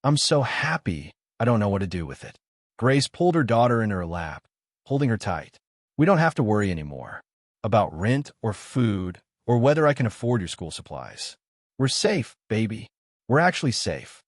[SPEAKER 1] I'm so happy, I don't know what to do with it. Grace pulled her daughter into her lap, holding her tight. We don't have to worry anymore about rent or food or whether I can afford your school supplies. We're safe, baby. We're actually safe.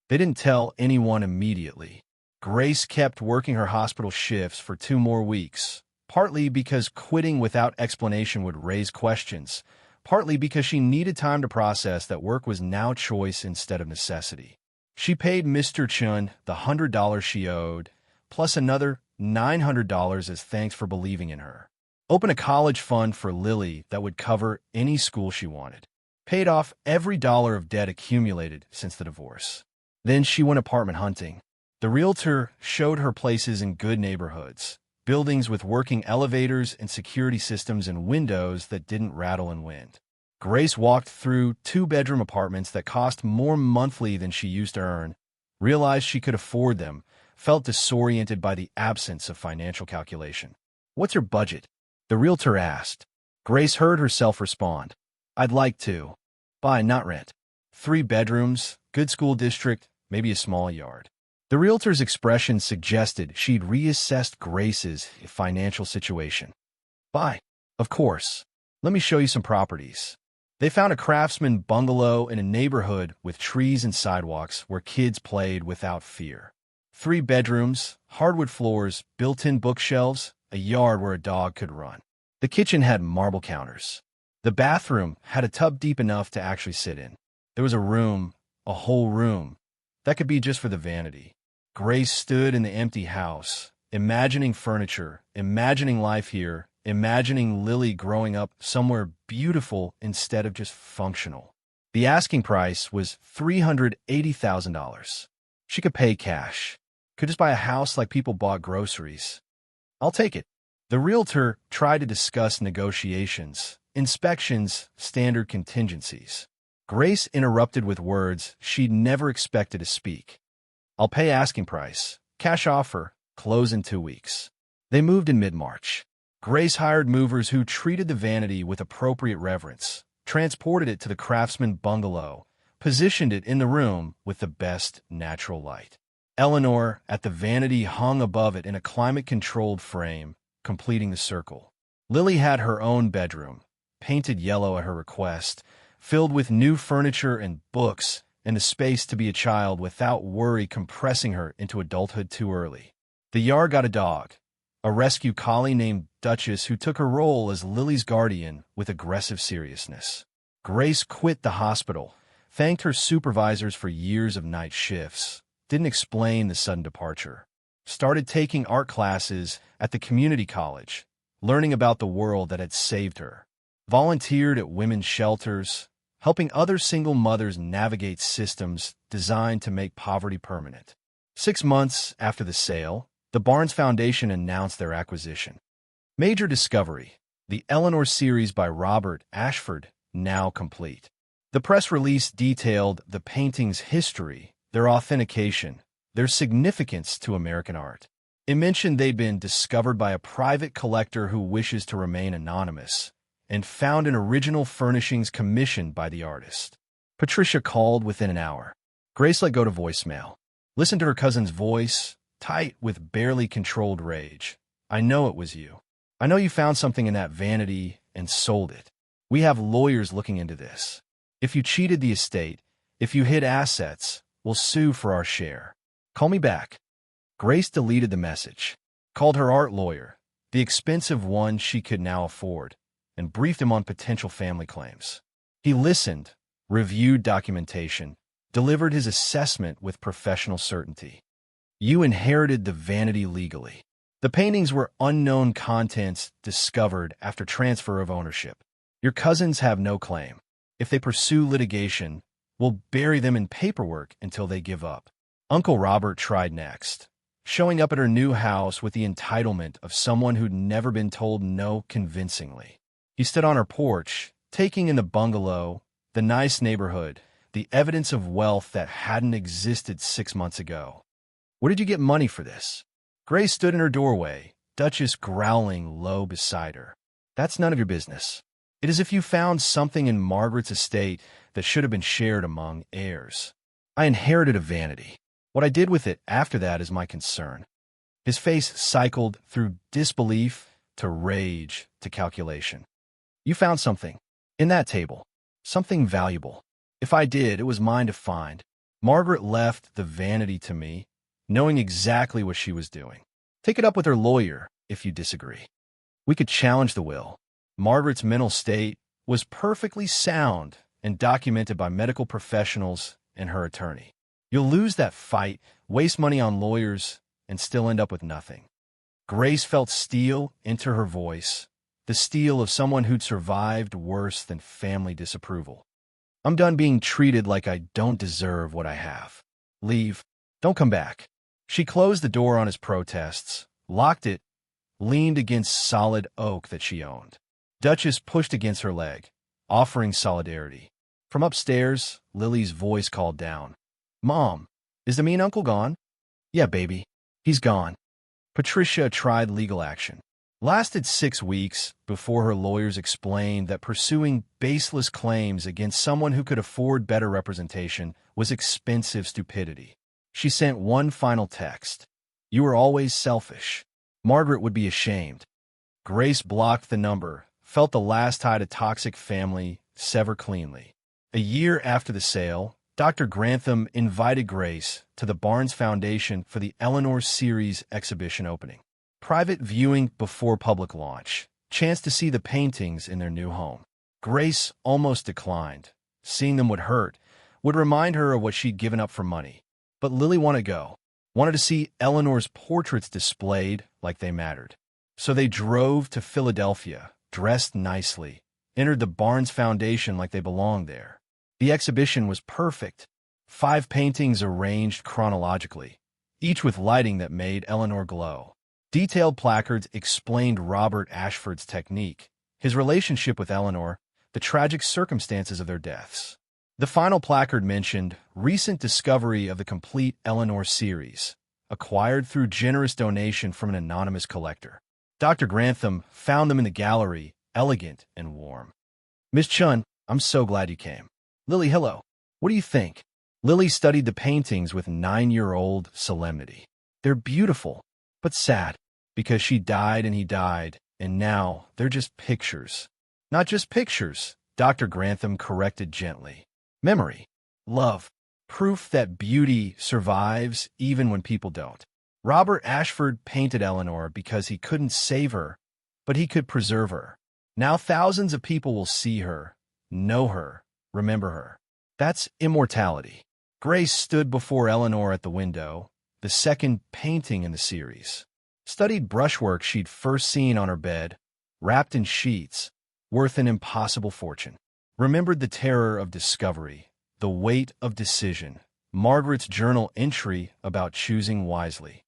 [SPEAKER 1] They didn't tell anyone immediately. Grace kept working her hospital shifts for 2 more weeks, partly because quitting without explanation would raise questions, partly because she needed time to process that work was now choice instead of necessity. She paid Mr. Chen the $100 she owed, plus another $900 as thanks for believing in her. Opened a college fund for Lily that would cover any school she wanted. Paid off every dollar of debt accumulated since the divorce. Then she went apartment hunting. The realtor showed her places in good neighborhoods, buildings with working elevators and security systems and windows that didn't rattle in wind. Grace walked through 2-bedroom apartments that cost more monthly than she used to earn, realized she could afford them, felt disoriented by the absence of financial calculation. What's your budget? The realtor asked. Grace heard herself respond. I'd like to buy, not rent. 3 bedrooms, good school district, maybe a small yard. The realtor's expression suggested she'd reassessed Grace's financial situation. Buy. Of course. Let me show you some properties. They found a craftsman bungalow in a neighborhood with trees and sidewalks where kids played without fear. 3 bedrooms, hardwood floors, built-in bookshelves, a yard where a dog could run. The kitchen had marble counters. The bathroom had a tub deep enough to actually sit in. There was a whole room, that could be just for the vanity. Grace stood in the empty house, imagining furniture, imagining life here, imagining Lily growing up somewhere beautiful instead of just functional. The asking price was $380,000. She could pay cash. Could just buy a house like people bought groceries. I'll take it. The realtor tried to discuss negotiations, inspections, standard contingencies. Grace interrupted with words she'd never expected to speak. I'll pay asking price. Cash offer. Close in 2 weeks. They moved in mid-March. Grace hired movers who treated the vanity with appropriate reverence, transported it to the craftsman bungalow, positioned it in the room with the best natural light. Eleanor, at the vanity, hung above it in a climate-controlled frame, completing the circle. Lily had her own bedroom, painted yellow at her request, filled with new furniture and books, and the space to be a child without worry compressing her into adulthood too early. The yard got a dog, a rescue collie named Duchess, who took her role as Lily's guardian with aggressive seriousness. Grace quit the hospital, thanked her supervisors for years of night shifts, didn't explain the sudden departure, started taking art classes at the community college, learning about the world that had saved her, volunteered at women's shelters, helping other single mothers navigate systems designed to make poverty permanent. 6 months after the sale, the Barnes Foundation announced their acquisition. Major discovery: the Eleanor series by Robert Ashford, now complete. The press release detailed the painting's history, their authentication, their significance to American art. It mentioned they'd been discovered by a private collector who wishes to remain anonymous, and found in original furnishings commissioned by the artist. Patricia called within an hour. Grace let go to voicemail. Listened to her cousin's voice, tight with barely controlled rage. I know it was you. I know you found something in that vanity and sold it. We have lawyers looking into this. If you cheated the estate, if you hid assets, we'll sue for our share. Call me back. Grace deleted the message, called her art lawyer, the expensive one she could now afford, and briefed him on potential family claims. He listened, reviewed documentation, delivered his assessment with professional certainty. You inherited the vanity legally. The paintings were unknown contents discovered after transfer of ownership. Your cousins have no claim. If they pursue litigation, we'll bury them in paperwork until they give up. Uncle Robert tried next, showing up at her new house with the entitlement of someone who'd never been told no convincingly. He stood on her porch, taking in the bungalow, the nice neighborhood, the evidence of wealth that hadn't existed 6 months ago. Where did you get money for this? Grace stood in her doorway, Duchess growling low beside her. That's none of your business. It is if you found something in Margaret's estate that should have been shared among heirs. I inherited a vanity. What I did with it after that is my concern. His face cycled through disbelief to rage to calculation. You found something. In that table. Something valuable. If I did, it was mine to find. Margaret left the vanity to me, knowing exactly what she was doing. Take it up with her lawyer if you disagree. We could challenge the will. Margaret's mental state was perfectly sound and documented by medical professionals and her attorney. You'll lose that fight, waste money on lawyers, and still end up with nothing. Grace felt steel enter her voice, the steel of someone who'd survived worse than family disapproval. I'm done being treated like I don't deserve what I have. Leave. Don't come back. She closed the door on his protests, locked it, leaned against solid oak that she owned. Duchess pushed against her leg, offering solidarity. From upstairs, Lily's voice called down. Mom, is the mean uncle gone? Yeah, baby. He's gone. Patricia tried legal action. Lasted 6 weeks before her lawyers explained that pursuing baseless claims against someone who could afford better representation was expensive stupidity. She sent one final text. You were always selfish. Margaret would be ashamed. Grace blocked the number, felt the last tie to toxic family sever cleanly. A year after the sale, Dr. Grantham invited Grace to the Barnes Foundation for the Eleanor series exhibition opening. Private viewing before public launch. Chance to see the paintings in their new home. Grace almost declined. Seeing them would hurt, would remind her of what she'd given up for money. But Lily wanted to go. Wanted to see Eleanor's portraits displayed like they mattered. So they drove to Philadelphia, dressed nicely, entered the Barnes Foundation like they belonged there. The exhibition was perfect. 5 paintings arranged chronologically, each with lighting that made Eleanor glow. Detailed placards explained Robert Ashford's technique, his relationship with Eleanor, the tragic circumstances of their deaths. The final placard mentioned recent discovery of the complete Eleanor series, acquired through generous donation from an anonymous collector. Dr. Grantham found them in the gallery, elegant and warm. "Miss Chen, I'm so glad you came." "Lily, hello. What do you think?" Lily studied the paintings with 9-year-old solemnity. "They're beautiful, but sad, because she died and he died, and now they're just pictures." "Not just pictures," Dr. Grantham corrected gently. "Memory, love, proof that beauty survives even when people don't." Robert Ashford painted Eleanor because he couldn't save her, but he could preserve her. Now thousands of people will see her, know her, remember her. That's immortality. Grace stood before Eleanor at the window, the second painting in the series. Studied brushwork she'd first seen on her bed, wrapped in sheets, worth an impossible fortune. Remembered the terror of discovery, the weight of decision, Margaret's journal entry about choosing wisely.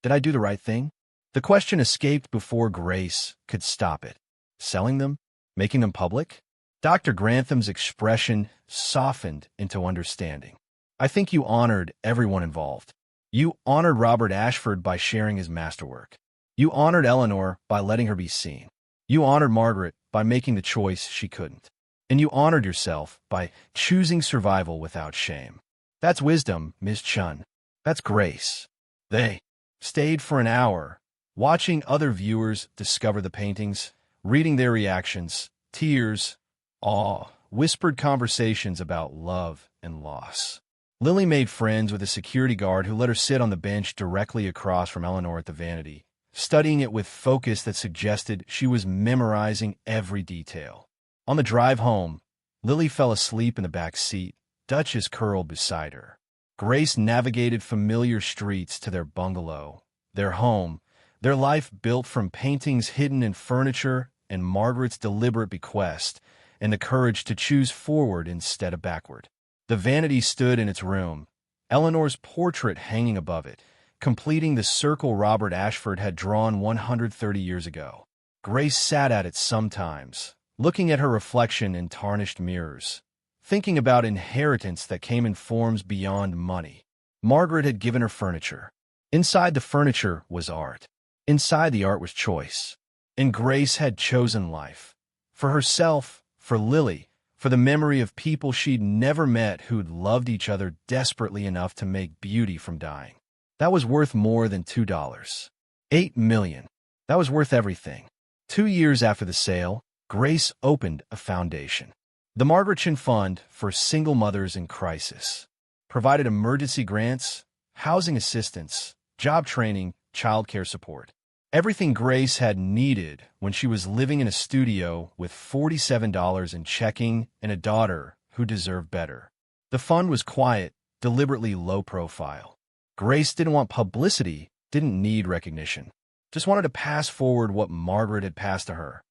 [SPEAKER 1] Did I do the right thing? The question escaped before Grace could stop it. Selling them? Making them public? Dr. Grantham's expression softened into understanding. "I think you honored everyone involved. You honored Robert Ashford by sharing his masterwork. You honored Eleanor by letting her be seen. You honored Margaret by making the choice she couldn't. And you honored yourself by choosing survival without shame. That's wisdom, Miss Chen. That's grace." They stayed for an hour, watching other viewers discover the paintings, reading their reactions, tears, awe, whispered conversations about love and loss. Lily made friends with a security guard who let her sit on the bench directly across from Eleanor at the Vanity, studying it with focus that suggested she was memorizing every detail. On the drive home, Lily fell asleep in the back seat, Duchess curled beside her. Grace navigated familiar streets to their bungalow, their home, their life built from paintings hidden in furniture and Margaret's deliberate bequest, and the courage to choose forward instead of backward. The Vanity stood in its room, Eleanor's portrait hanging above it, completing the circle Robert Ashford had drawn 130 years ago. Grace sat at it sometimes, looking at her reflection in tarnished mirrors, thinking about inheritance that came in forms beyond money. Margaret had given her furniture. Inside the furniture was art. Inside the art was choice. And Grace had chosen life. For herself, for Lily, for the memory of people she'd never met who'd loved each other desperately enough to make beauty from dying. That was worth more than $2. $8 million. That was worth everything. 2 years after the sale, Grace opened a foundation. The Margaret Chen Fund for Single Mothers in Crisis. Provided emergency grants, housing assistance, job training, childcare support. Everything Grace had needed when she was living in a studio with $47 in checking and a daughter who deserved better. The fund was quiet, deliberately low profile. Grace didn't want publicity, didn't need recognition. Just wanted to pass forward what Margaret had passed to her.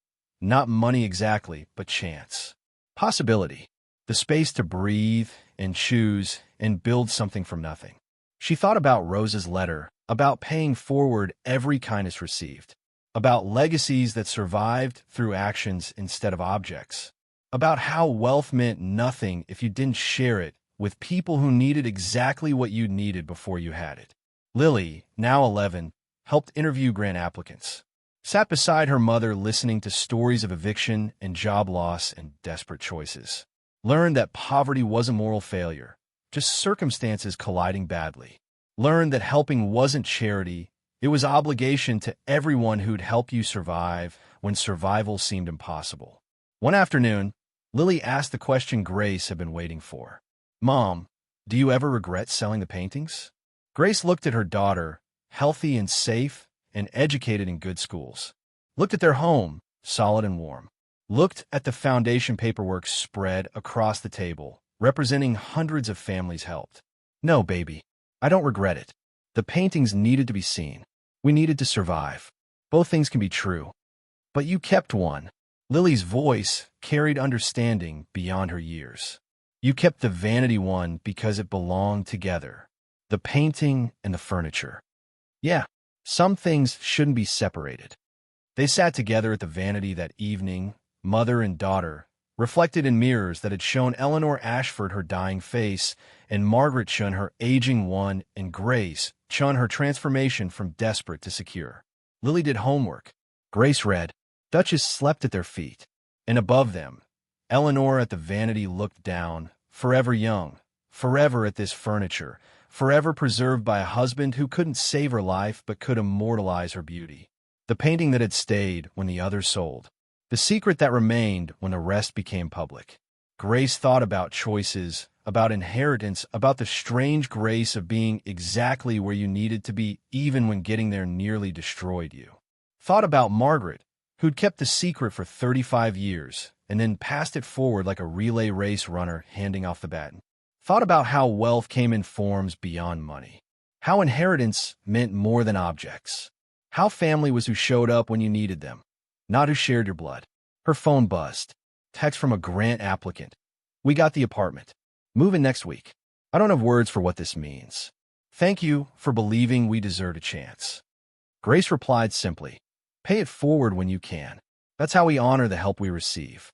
[SPEAKER 1] Not money exactly, but chance. Possibility. The space to breathe and choose and build something from nothing. She thought about Rose's letter, about paying forward every kindness received, about legacies that survived through actions instead of objects, about how wealth meant nothing if you didn't share it with people who needed exactly what you needed before you had it. Lily, now 11, helped interview grant applicants. Sat beside her mother listening to stories of eviction and job loss and desperate choices. Learned that poverty wasn't moral failure, just circumstances colliding badly. Learned that helping wasn't charity, it was obligation to everyone who'd help you survive when survival seemed impossible. One afternoon, Lily asked the question Grace had been waiting for. Mom, do you ever regret selling the paintings? Grace looked at her daughter, healthy and safe and educated in good schools. Looked at their home, solid and warm. Looked at the foundation paperwork spread across the table, representing hundreds of families helped. No, baby, I don't regret it. The paintings needed to be seen. We needed to survive. Both things can be true. But you kept one. Lily's voice carried understanding beyond her years. You kept the Vanity one because it belonged together. The painting and the furniture. Yeah, some things shouldn't be separated. They sat together at the Vanity that evening, mother and daughter, reflected in mirrors that had shown Eleanor Ashford her dying face, and Margaret Chen her aging one, and Grace Chen her transformation from desperate to secure. Lily did homework. Grace read. Duchess slept at their feet. And above them, Eleanor at the Vanity looked down, forever young, forever at this furniture, forever preserved by a husband who couldn't save her life but could immortalize her beauty. The painting that had stayed when the others sold. The secret that remained when the rest became public. Grace thought about choices, about inheritance, about the strange grace of being exactly where you needed to be even when getting there nearly destroyed you. Thought about Margaret, who'd kept the secret for 35 years and then passed it forward like a relay race runner handing off the baton. Thought about how wealth came in forms beyond money. How inheritance meant more than objects. How family was who showed up when you needed them, not who shared your blood. Her phone buzzed. Text from a grant applicant. We got the apartment. Moving next week. I don't have words for what this means. Thank you for believing we deserve a chance. Grace replied simply, pay it forward when you can. That's how we honor the help we receive.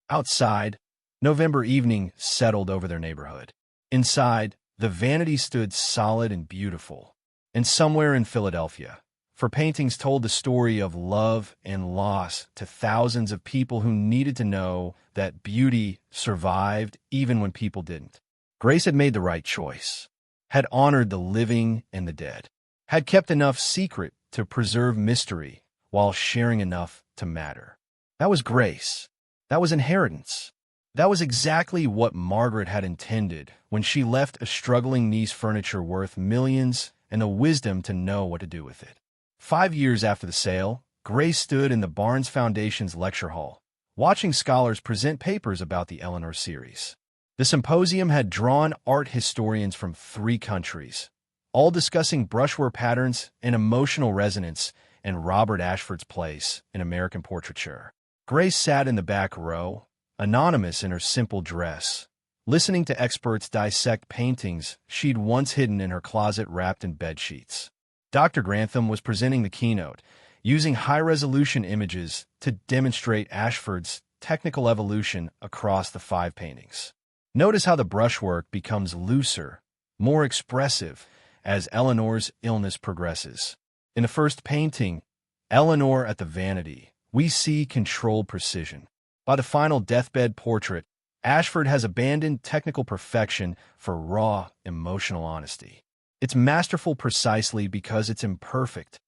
[SPEAKER 1] Outside, November evening settled over their neighborhood. Inside, the Vanity stood solid and beautiful. And somewhere in Philadelphia, for paintings told the story of love and loss to thousands of people who needed to know that beauty survived even when people didn't. Grace had made the right choice, had honored the living and the dead, had kept enough secret to preserve mystery while sharing enough to matter. That was grace. That was inheritance. That was exactly what Margaret had intended when she left a struggling niece furniture worth millions and the wisdom to know what to do with it. 5 years after the sale, Grace stood in the Barnes Foundation's lecture hall, watching scholars present papers about the Eleanor series. The symposium had drawn art historians from 3 countries, all discussing brushwork patterns and emotional resonance and Robert Ashford's place in American portraiture. Grace sat in the back row, anonymous in her simple dress, listening to experts dissect paintings she'd once hidden in her closet wrapped in bedsheets. Dr. Grantham was presenting the keynote, using high-resolution images to demonstrate Ashford's technical evolution across the 5 paintings. Notice how the brushwork becomes looser, more expressive, as Eleanor's illness progresses. In the first painting, Eleanor at the Vanity, we see controlled precision. By the final deathbed portrait, Ashford has abandoned technical perfection for raw, emotional honesty. It's masterful precisely because it's imperfect.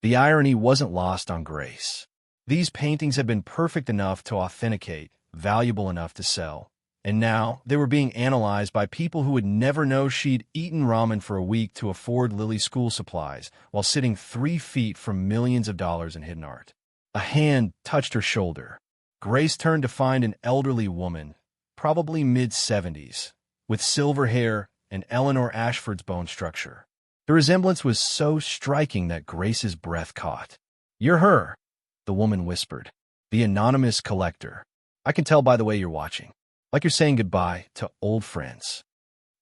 [SPEAKER 1] The irony wasn't lost on Grace. These paintings had been perfect enough to authenticate, valuable enough to sell. And now they were being analyzed by people who would never know she'd eaten ramen for a week to afford Lily's school supplies while sitting 3 feet from millions of dollars in hidden art. A hand touched her shoulder. Grace turned to find an elderly woman, probably mid-70s, with silver hair and Eleanor Ashford's bone structure. The resemblance was so striking that Grace's breath caught. "You're her," the woman whispered. "The anonymous collector. I can tell by the way you're watching. Like you're saying goodbye to old friends."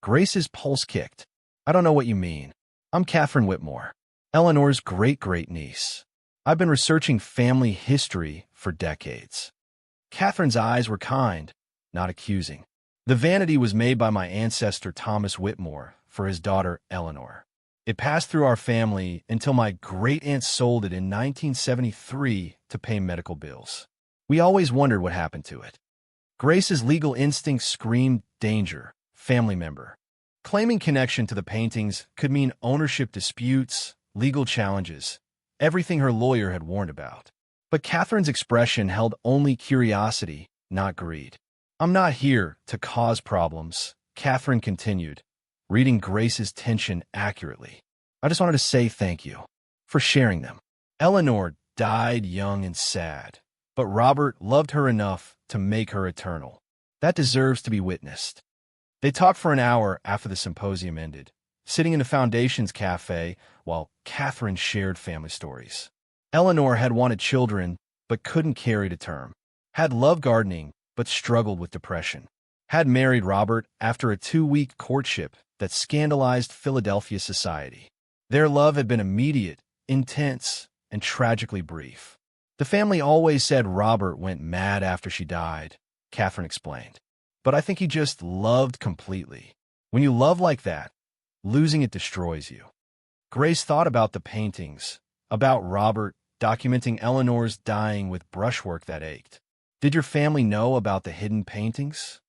[SPEAKER 1] Grace's pulse kicked. "I don't know what you mean. I'm Catherine Whitmore, Eleanor's great-great-niece. I've been researching family history for decades." Catherine's eyes were kind, not accusing. "The Vanity was made by my ancestor Thomas Whitmore for his daughter Eleanor. It passed through our family until my great-aunt sold it in 1973 to pay medical bills. We always wondered what happened to it." Grace's legal instincts screamed danger, family member. Claiming connection to the paintings could mean ownership disputes, legal challenges, everything her lawyer had warned about. But Catherine's expression held only curiosity, not greed. I'm not here to cause problems, Catherine continued, reading Grace's tension accurately. I just wanted to say thank you for sharing them. Eleanor died young and sad, but Robert loved her enough to make her eternal. That deserves to be witnessed. They talked for an hour after the symposium ended, sitting in the Foundation's cafe while Catherine shared family stories. Eleanor had wanted children but couldn't carry to term, had loved gardening but struggled with depression, had married Robert after a 2-week courtship that scandalized Philadelphia society. Their love had been immediate, intense, and tragically brief. The family always said Robert went mad after she died, Catherine explained. But I think he just loved completely. When you love like that, losing it destroys you. Grace thought about the paintings, about Robert documenting Eleanor's dying with brushwork that ached. Did your family know about the hidden paintings?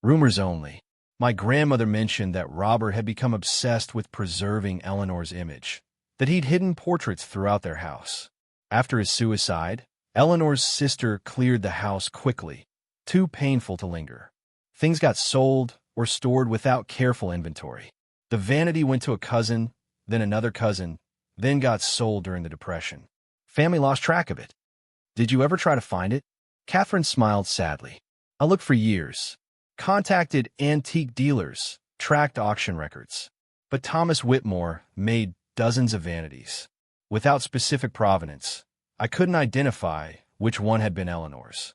[SPEAKER 1] Rumors only. My grandmother mentioned that Robert had become obsessed with preserving Eleanor's image, that he'd hidden portraits throughout their house. After his suicide, Eleanor's sister cleared the house quickly, too painful to linger. Things got sold or stored without careful inventory. The Vanity went to a cousin, then another cousin, then got sold during the Depression. Family lost track of it. Did you ever try to find it? Catherine smiled sadly. I looked for years, contacted antique dealers, tracked auction records. But Thomas Whitmore made dozens of vanities. Without specific provenance, I couldn't identify which one had been Eleanor's.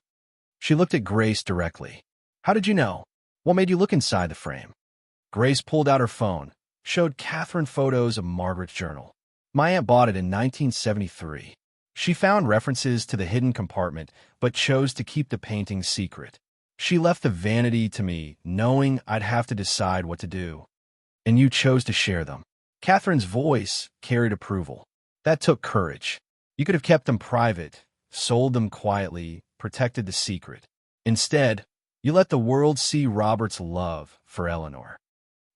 [SPEAKER 1] She looked at Grace directly. How did you know? What made you look inside the frame? Grace pulled out her phone, showed Catherine photos of Margaret's journal. My aunt bought it in 1973. She found references to the hidden compartment, but chose to keep the painting secret. She left the vanity to me, knowing I'd have to decide what to do. And you chose to share them. Catherine's voice carried approval. That took courage. You could have kept them private, sold them quietly, protected the secret. Instead, you let the world see Robert's love for Eleanor.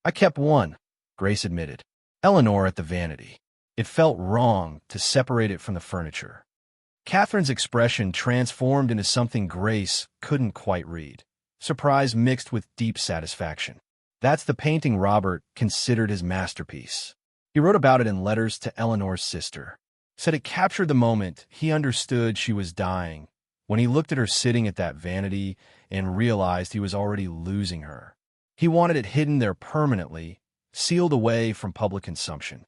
[SPEAKER 1] I kept one, Grace admitted. Eleanor at the vanity. It felt wrong to separate it from the furniture. Catherine's expression transformed into something Grace couldn't quite read. Surprise mixed with deep satisfaction. That's the painting Robert considered his masterpiece. He wrote about it in letters to Eleanor's sister. Said it captured the moment he understood she was dying, when he looked at her sitting at that vanity and realized he was already losing her. He wanted it hidden there permanently, sealed away from public consumption.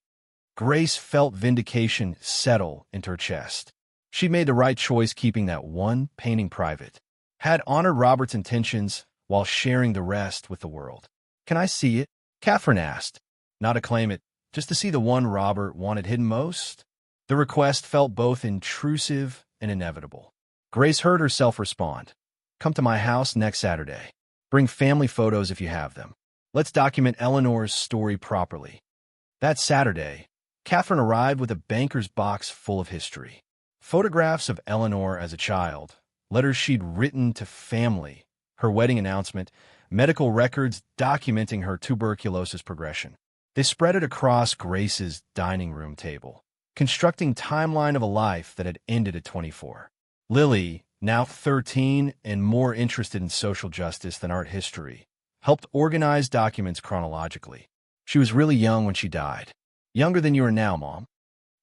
[SPEAKER 1] Grace felt vindication settle into her chest. She'd made the right choice keeping that one painting private, had honored Robert's intentions while sharing the rest with the world. Can I see it? Catherine asked. Not to claim it, just to see the one Robert wanted hidden most. The request felt both intrusive and inevitable. Grace heard herself respond. Come to my house next Saturday. Bring family photos if you have them. Let's document Eleanor's story properly. That Saturday, Catherine arrived with a banker's box full of history. Photographs of Eleanor as a child, letters she'd written to family, her wedding announcement, medical records documenting her tuberculosis progression. They spread it across Grace's dining room table, constructing timeline of a life that had ended at 24. Lily, now 13 and more interested in social justice than art history, helped organize documents chronologically. She was really young when she died. Younger than you are now, Mom.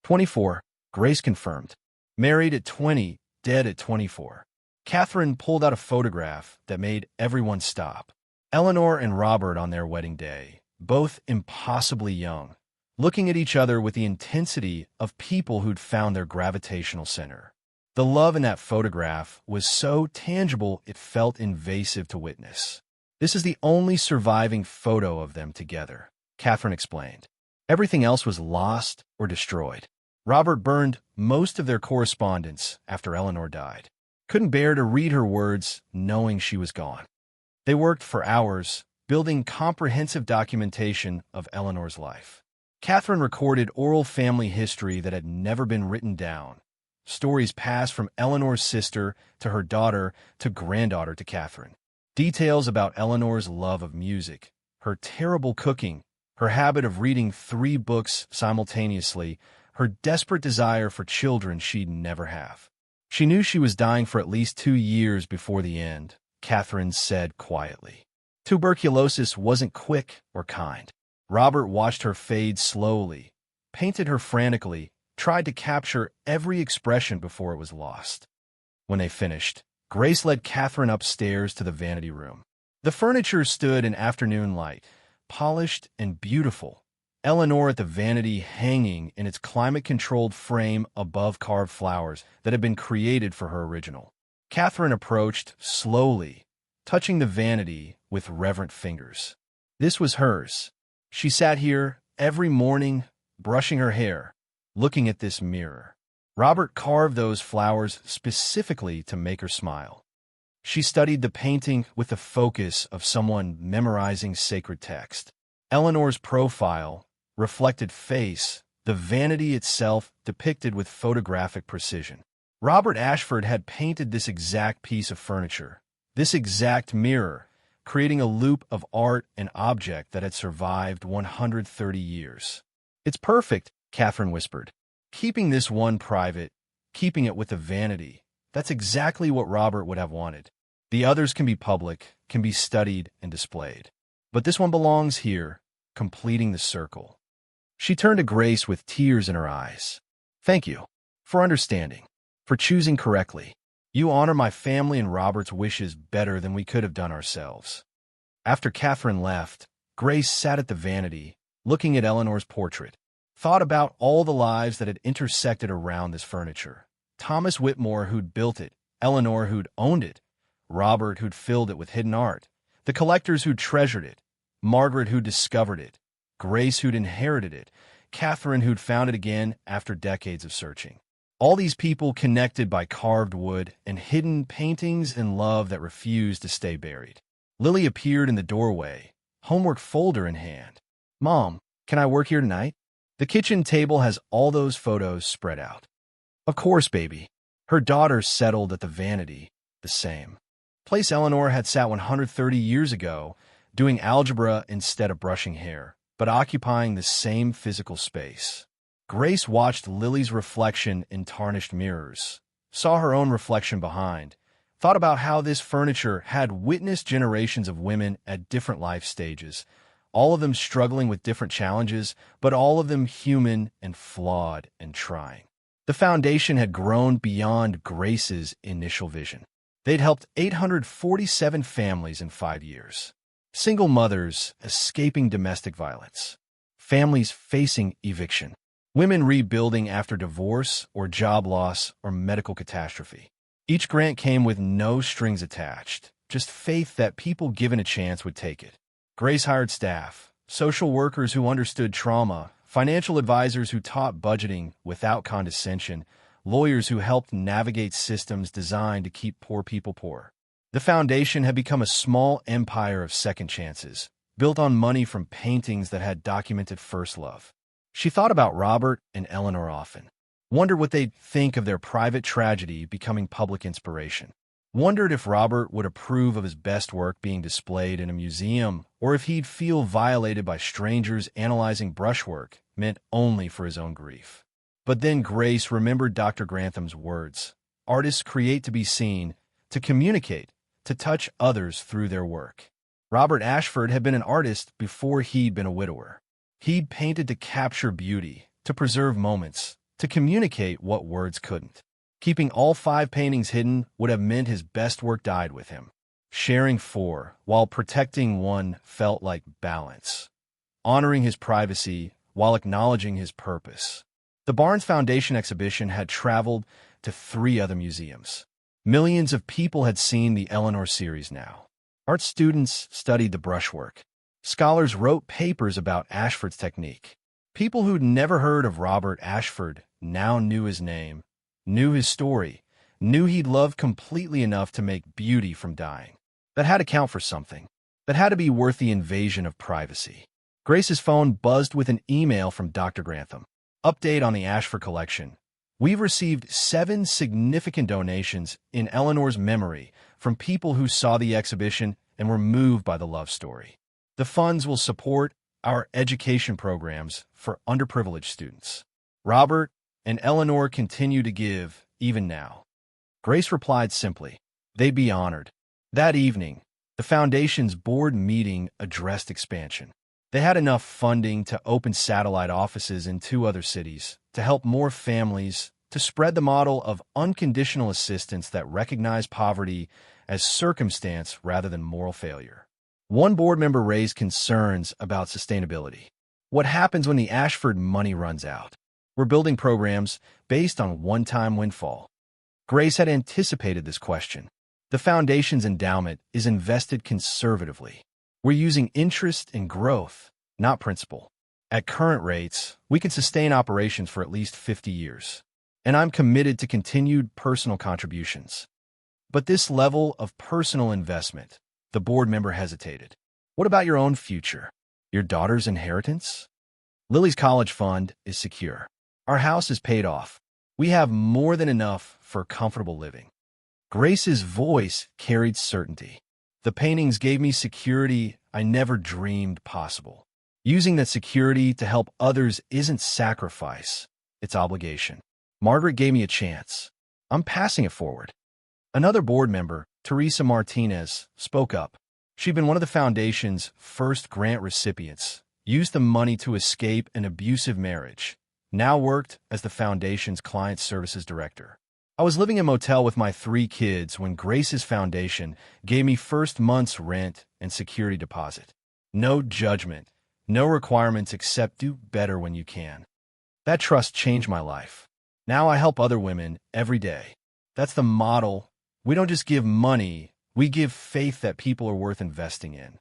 [SPEAKER 1] 24, Grace confirmed. Married at 20, dead at 24. Catherine pulled out a photograph that made everyone stop. Eleanor and Robert on their wedding day, both impossibly young, looking at each other with the intensity of people who'd found their gravitational center. The love in that photograph was so tangible it felt invasive to witness. This is the only surviving photo of them together, Catherine explained. Everything else was lost or destroyed. Robert burned most of their correspondence after Eleanor died. Couldn't bear to read her words knowing she was gone. They worked for hours, building comprehensive documentation of Eleanor's life. Catherine recorded oral family history that had never been written down. Stories passed from Eleanor's sister to her daughter to granddaughter to Catherine. Details about Eleanor's love of music, her terrible cooking, her habit of reading 3 books simultaneously, her desperate desire for children she'd never have. She knew she was dying for at least 2 years before the end, Catherine said quietly. Tuberculosis wasn't quick or kind. Robert watched her fade slowly, painted her frantically, tried to capture every expression before it was lost. When they finished, Grace led Catherine upstairs to the vanity room. The furniture stood in afternoon light, polished and beautiful. Eleanor at the vanity hanging in its climate-controlled frame above carved flowers that had been created for her original. Catherine approached slowly, touching the vanity with reverent fingers. This was hers. She sat here every morning, brushing her hair, looking at this mirror. Robert carved those flowers specifically to make her smile. She studied the painting with the focus of someone memorizing sacred text. Eleanor's profile, reflected face, the vanity itself depicted with photographic precision. Robert Ashford had painted this exact piece of furniture, this exact mirror, creating a loop of art and object that had survived 130 years. "It's perfect," Catherine whispered. "Keeping this one private, keeping it with the vanity, that's exactly what Robert would have wanted. The others can be public, can be studied and displayed. But this one belongs here, completing the circle." She turned to Grace with tears in her eyes. "Thank you for understanding, for choosing correctly. You honor my family and Robert's wishes better than we could have done ourselves." After Catherine left, Grace sat at the vanity, looking at Eleanor's portrait, thought about all the lives that had intersected around this furniture. Thomas Whitmore, who'd built it, Eleanor, who'd owned it, Robert, who'd filled it with hidden art, the collectors who'd treasured it, Margaret, who'd discovered it, Grace, who'd inherited it, Catherine, who'd found it again after decades of searching. All these people connected by carved wood and hidden paintings and love that refused to stay buried. Lily appeared in the doorway, homework folder in hand. "Mom, can I work here tonight?" The kitchen table has all those photos spread out. "Of course, baby." Her daughter settled at the vanity, the same place Eleanor had sat 130 years ago, doing algebra instead of brushing hair, but occupying the same physical space. Grace watched Lily's reflection in tarnished mirrors, saw her own reflection behind, thought about how this furniture had witnessed generations of women at different life stages, all of them struggling with different challenges, but all of them human and flawed and trying. The foundation had grown beyond Grace's initial vision. They'd helped 847 families in 5 years. Single mothers escaping domestic violence. Families facing eviction. Women rebuilding after divorce or job loss or medical catastrophe. Each grant came with no strings attached, just faith that people given a chance would take it. Grace hired staff, social workers who understood trauma, financial advisors who taught budgeting without condescension, lawyers who helped navigate systems designed to keep poor people poor. The foundation had become a small empire of second chances, built on money from paintings that had documented first love. She thought about Robert and Eleanor often, wondered what they'd think of their private tragedy becoming public inspiration, wondered if Robert would approve of his best work being displayed in a museum, or if he'd feel violated by strangers analyzing brushwork meant only for his own grief. But then Grace remembered Dr. Grantham's words. Artists create to be seen, to communicate, to touch others through their work. Robert Ashford had been an artist before he'd been a widower. He'd painted to capture beauty, to preserve moments, to communicate what words couldn't. Keeping all 5 paintings hidden would have meant his best work died with him. Sharing 4, while protecting 1, felt like balance. Honoring his privacy while acknowledging his purpose. The Barnes Foundation exhibition had traveled to 3 other museums. Millions of people had seen the Eleanor series now. Art students studied the brushwork. Scholars wrote papers about Ashford's technique. People who'd never heard of Robert Ashford now knew his name, knew his story, knew he'd loved completely enough to make beauty from dying. That had to count for something. That had to be worth the invasion of privacy. Grace's phone buzzed with an email from Dr. Grantham. Update on the Ashford collection. We've received 7 significant donations in Eleanor's memory from people who saw the exhibition and were moved by the love story. The funds will support our education programs for underprivileged students. Robert and Eleanor continue to give, even now. Grace replied simply, "They'd be honored." That evening, the Foundation's board meeting addressed expansion. They had enough funding to open satellite offices in 2 other cities, to help more families, to spread the model of unconditional assistance that recognized poverty as circumstance rather than moral failure. One board member raised concerns about sustainability. What happens when the Ashford money runs out? We're building programs based on one-time windfall. Grace had anticipated this question. The Foundation's endowment is invested conservatively. We're using interest and growth, not principal. At current rates, we can sustain operations for at least 50 years. And I'm committed to continued personal contributions. But this level of personal investment, the board member hesitated. What about your own future? Your daughter's inheritance? Lily's college fund is secure. Our house is paid off. We have more than enough for comfortable living. Grace's voice carried certainty. The paintings gave me security I never dreamed possible. Using that security to help others isn't sacrifice, it's obligation. Margaret gave me a chance. I'm passing it forward. Another board member, Teresa Martinez, spoke up. She'd been one of the Foundation's first grant recipients, used the money to escape an abusive marriage, now worked as the Foundation's client services director. I was living in a motel with my 3 kids when Grace's Foundation gave me first month's rent and security deposit. No judgment, no requirements except do better when you can. That trust changed my life. Now I help other women every day. That's the model. We don't just give money, we give faith that people are worth investing in.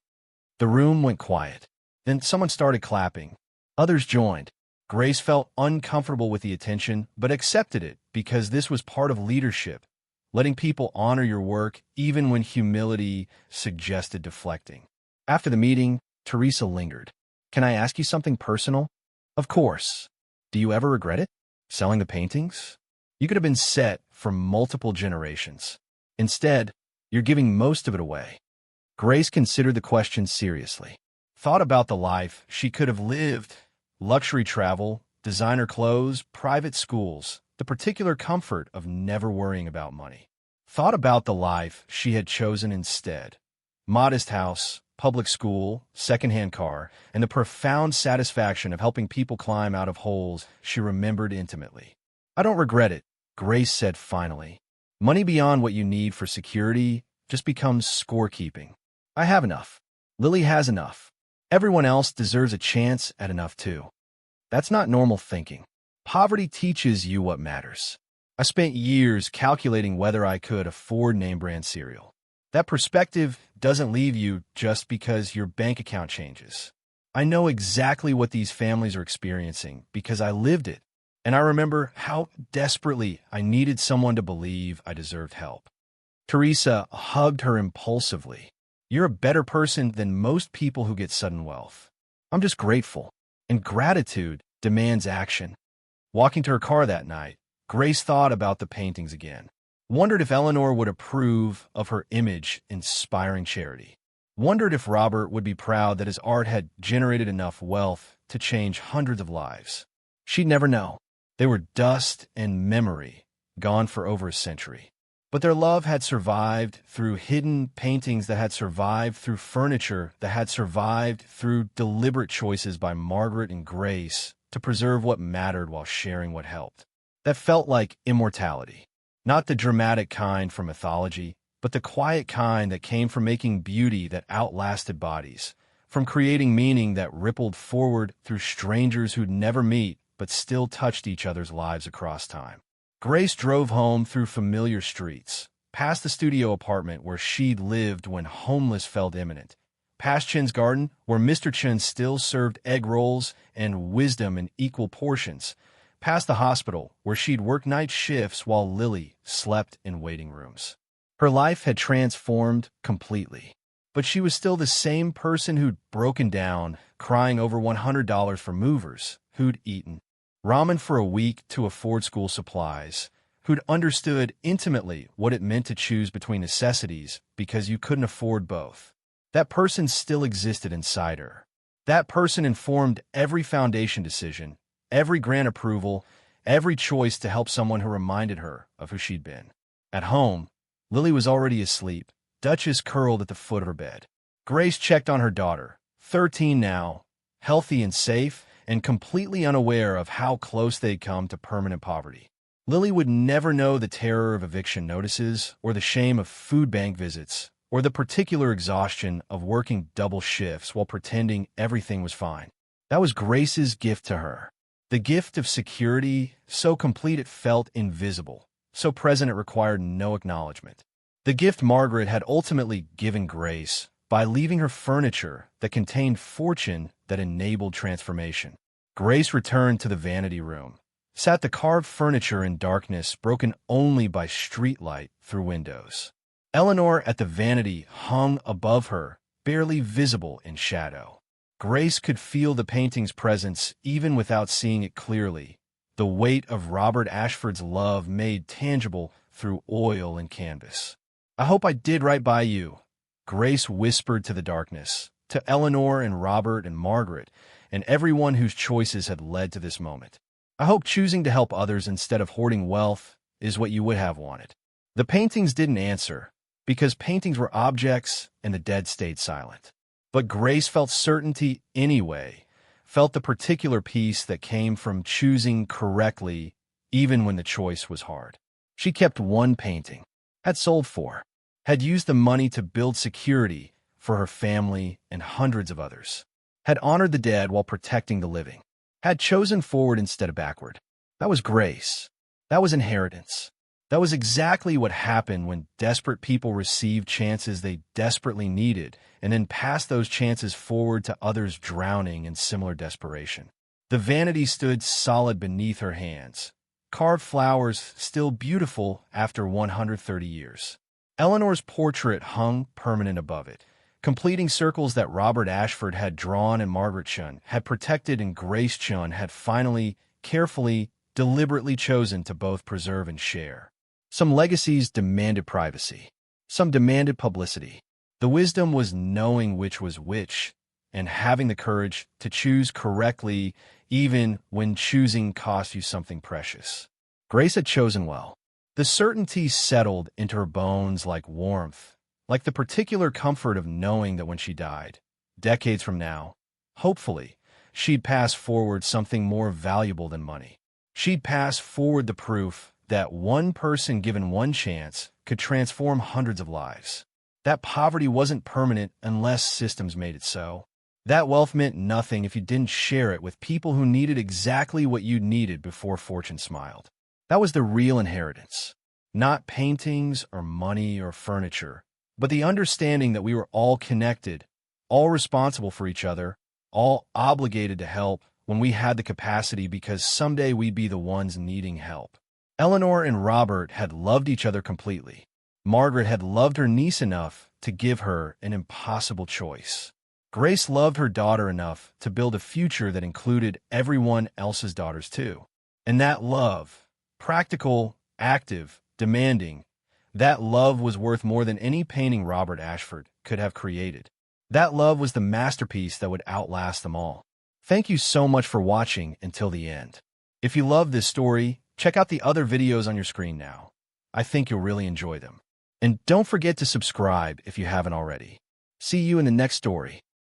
[SPEAKER 1] The room went quiet. Then someone started clapping. Others joined. Grace felt uncomfortable with the attention, but accepted it because this was part of leadership, letting people honor your work even when humility suggested deflecting. After the meeting, Teresa lingered. Can I ask you something personal? Of course. Do you ever regret it? Selling the paintings? You could have been set for multiple generations. Instead, you're giving most of it away. Grace considered the question seriously. Thought about the life she could have lived. Luxury travel, designer clothes, private schools, the particular comfort of never worrying about money. Thought about the life she had chosen instead. Modest house, public school, second-hand car, and the profound satisfaction of helping people climb out of holes she remembered intimately. I don't regret it, Grace said finally. Money beyond what you need for security just becomes scorekeeping. I have enough. Lily has enough. Everyone else deserves a chance at enough too. That's not normal thinking. Poverty teaches you what matters. I spent years calculating whether I could afford name-brand cereal. That perspective doesn't leave you just because your bank account changes. I know exactly what these families are experiencing because I lived it, and I remember how desperately I needed someone to believe I deserved help. Teresa hugged her impulsively. You're a better person than most people who get sudden wealth. I'm just grateful, and gratitude demands action. Walking to her car that night, Grace thought about the paintings again. Wondered if Eleanor would approve of her image-inspiring charity. Wondered if Robert would be proud that his art had generated enough wealth to change hundreds of lives. She'd never know. They were dust and memory, gone for over a century. But their love had survived through hidden paintings that had survived through furniture that had survived through deliberate choices by Margaret and Grace to preserve what mattered while sharing what helped. That felt like immortality. Not the dramatic kind from mythology, but the quiet kind that came from making beauty that outlasted bodies, from creating meaning that rippled forward through strangers who'd never meet but still touched each other's lives across time. Grace drove home through familiar streets, past the studio apartment where she'd lived when homeless felt imminent, past Chen's garden where Mr. Chen still served egg rolls and wisdom in equal portions, past the hospital where she'd worked night shifts while Lily slept in waiting rooms. Her life had transformed completely, but she was still the same person who'd broken down, crying over $100 for movers, who'd eaten ramen for a week to afford school supplies, who'd understood intimately what it meant to choose between necessities because you couldn't afford both. That person still existed inside her. That person informed every foundation decision, every grant approval, every choice to help someone who reminded her of who she'd been. At home, Lily was already asleep, Duchess curled at the foot of her bed. Grace checked on her daughter, 13 now, healthy and safe, and completely unaware of how close they'd come to permanent poverty. Lily would never know the terror of eviction notices, or the shame of food bank visits, or the particular exhaustion of working double shifts while pretending everything was fine. That was Grace's gift to her. The gift of security, so complete it felt invisible, so present it required no acknowledgement. The gift Margaret had ultimately given Grace by leaving her furniture that contained fortune that enabled transformation. Grace returned to the vanity room, sat the carved furniture in darkness broken only by streetlight through windows. Eleanor at the vanity hung above her, barely visible in shadow. Grace could feel the painting's presence even without seeing it clearly, the weight of Robert Ashford's love made tangible through oil and canvas. "I hope I did right by you," Grace whispered to the darkness, to Eleanor and Robert and Margaret, and everyone whose choices had led to this moment. "I hope choosing to help others instead of hoarding wealth is what you would have wanted." The paintings didn't answer, because paintings were objects and the dead stayed silent. But Grace felt certainty anyway, felt the particular peace that came from choosing correctly even when the choice was hard. She kept one painting, had sold 4, had used the money to build security for her family and hundreds of others, had honored the dead while protecting the living, had chosen forward instead of backward. That was grace. That was inheritance. That was exactly what happened when desperate people received chances they desperately needed and then passed those chances forward to others drowning in similar desperation. The vanity stood solid beneath her hands, carved flowers still beautiful after 130 years. Eleanor's portrait hung permanent above it, completing circles that Robert Ashford had drawn and Margaret Chen had protected and Grace Chen had finally, carefully, deliberately chosen to both preserve and share. Some legacies demanded privacy. Some demanded publicity. The wisdom was knowing which was which and having the courage to choose correctly even when choosing cost you something precious. Grace had chosen well. The certainty settled into her bones like warmth, like the particular comfort of knowing that when she died, decades from now, hopefully, she'd pass forward something more valuable than money. She'd pass forward the proof that one person given one chance could transform hundreds of lives. That poverty wasn't permanent unless systems made it so. That wealth meant nothing if you didn't share it with people who needed exactly what you needed before fortune smiled. That was the real inheritance. Not paintings or money or furniture, but the understanding that we were all connected, all responsible for each other, all obligated to help when we had the capacity because someday we'd be the ones needing help. Eleanor and Robert had loved each other completely. Margaret had loved her niece enough to give her an impossible choice. Grace loved her daughter enough to build a future that included everyone else's daughters too. And that love, practical, active, demanding, that love was worth more than any painting Robert Ashford could have created. That love was the masterpiece that would outlast them all. Thank you so much for watching until the end. If you love this story, check out the other videos on your screen now. I think you'll really enjoy them. And don't forget to subscribe if you haven't already. See you in the next story.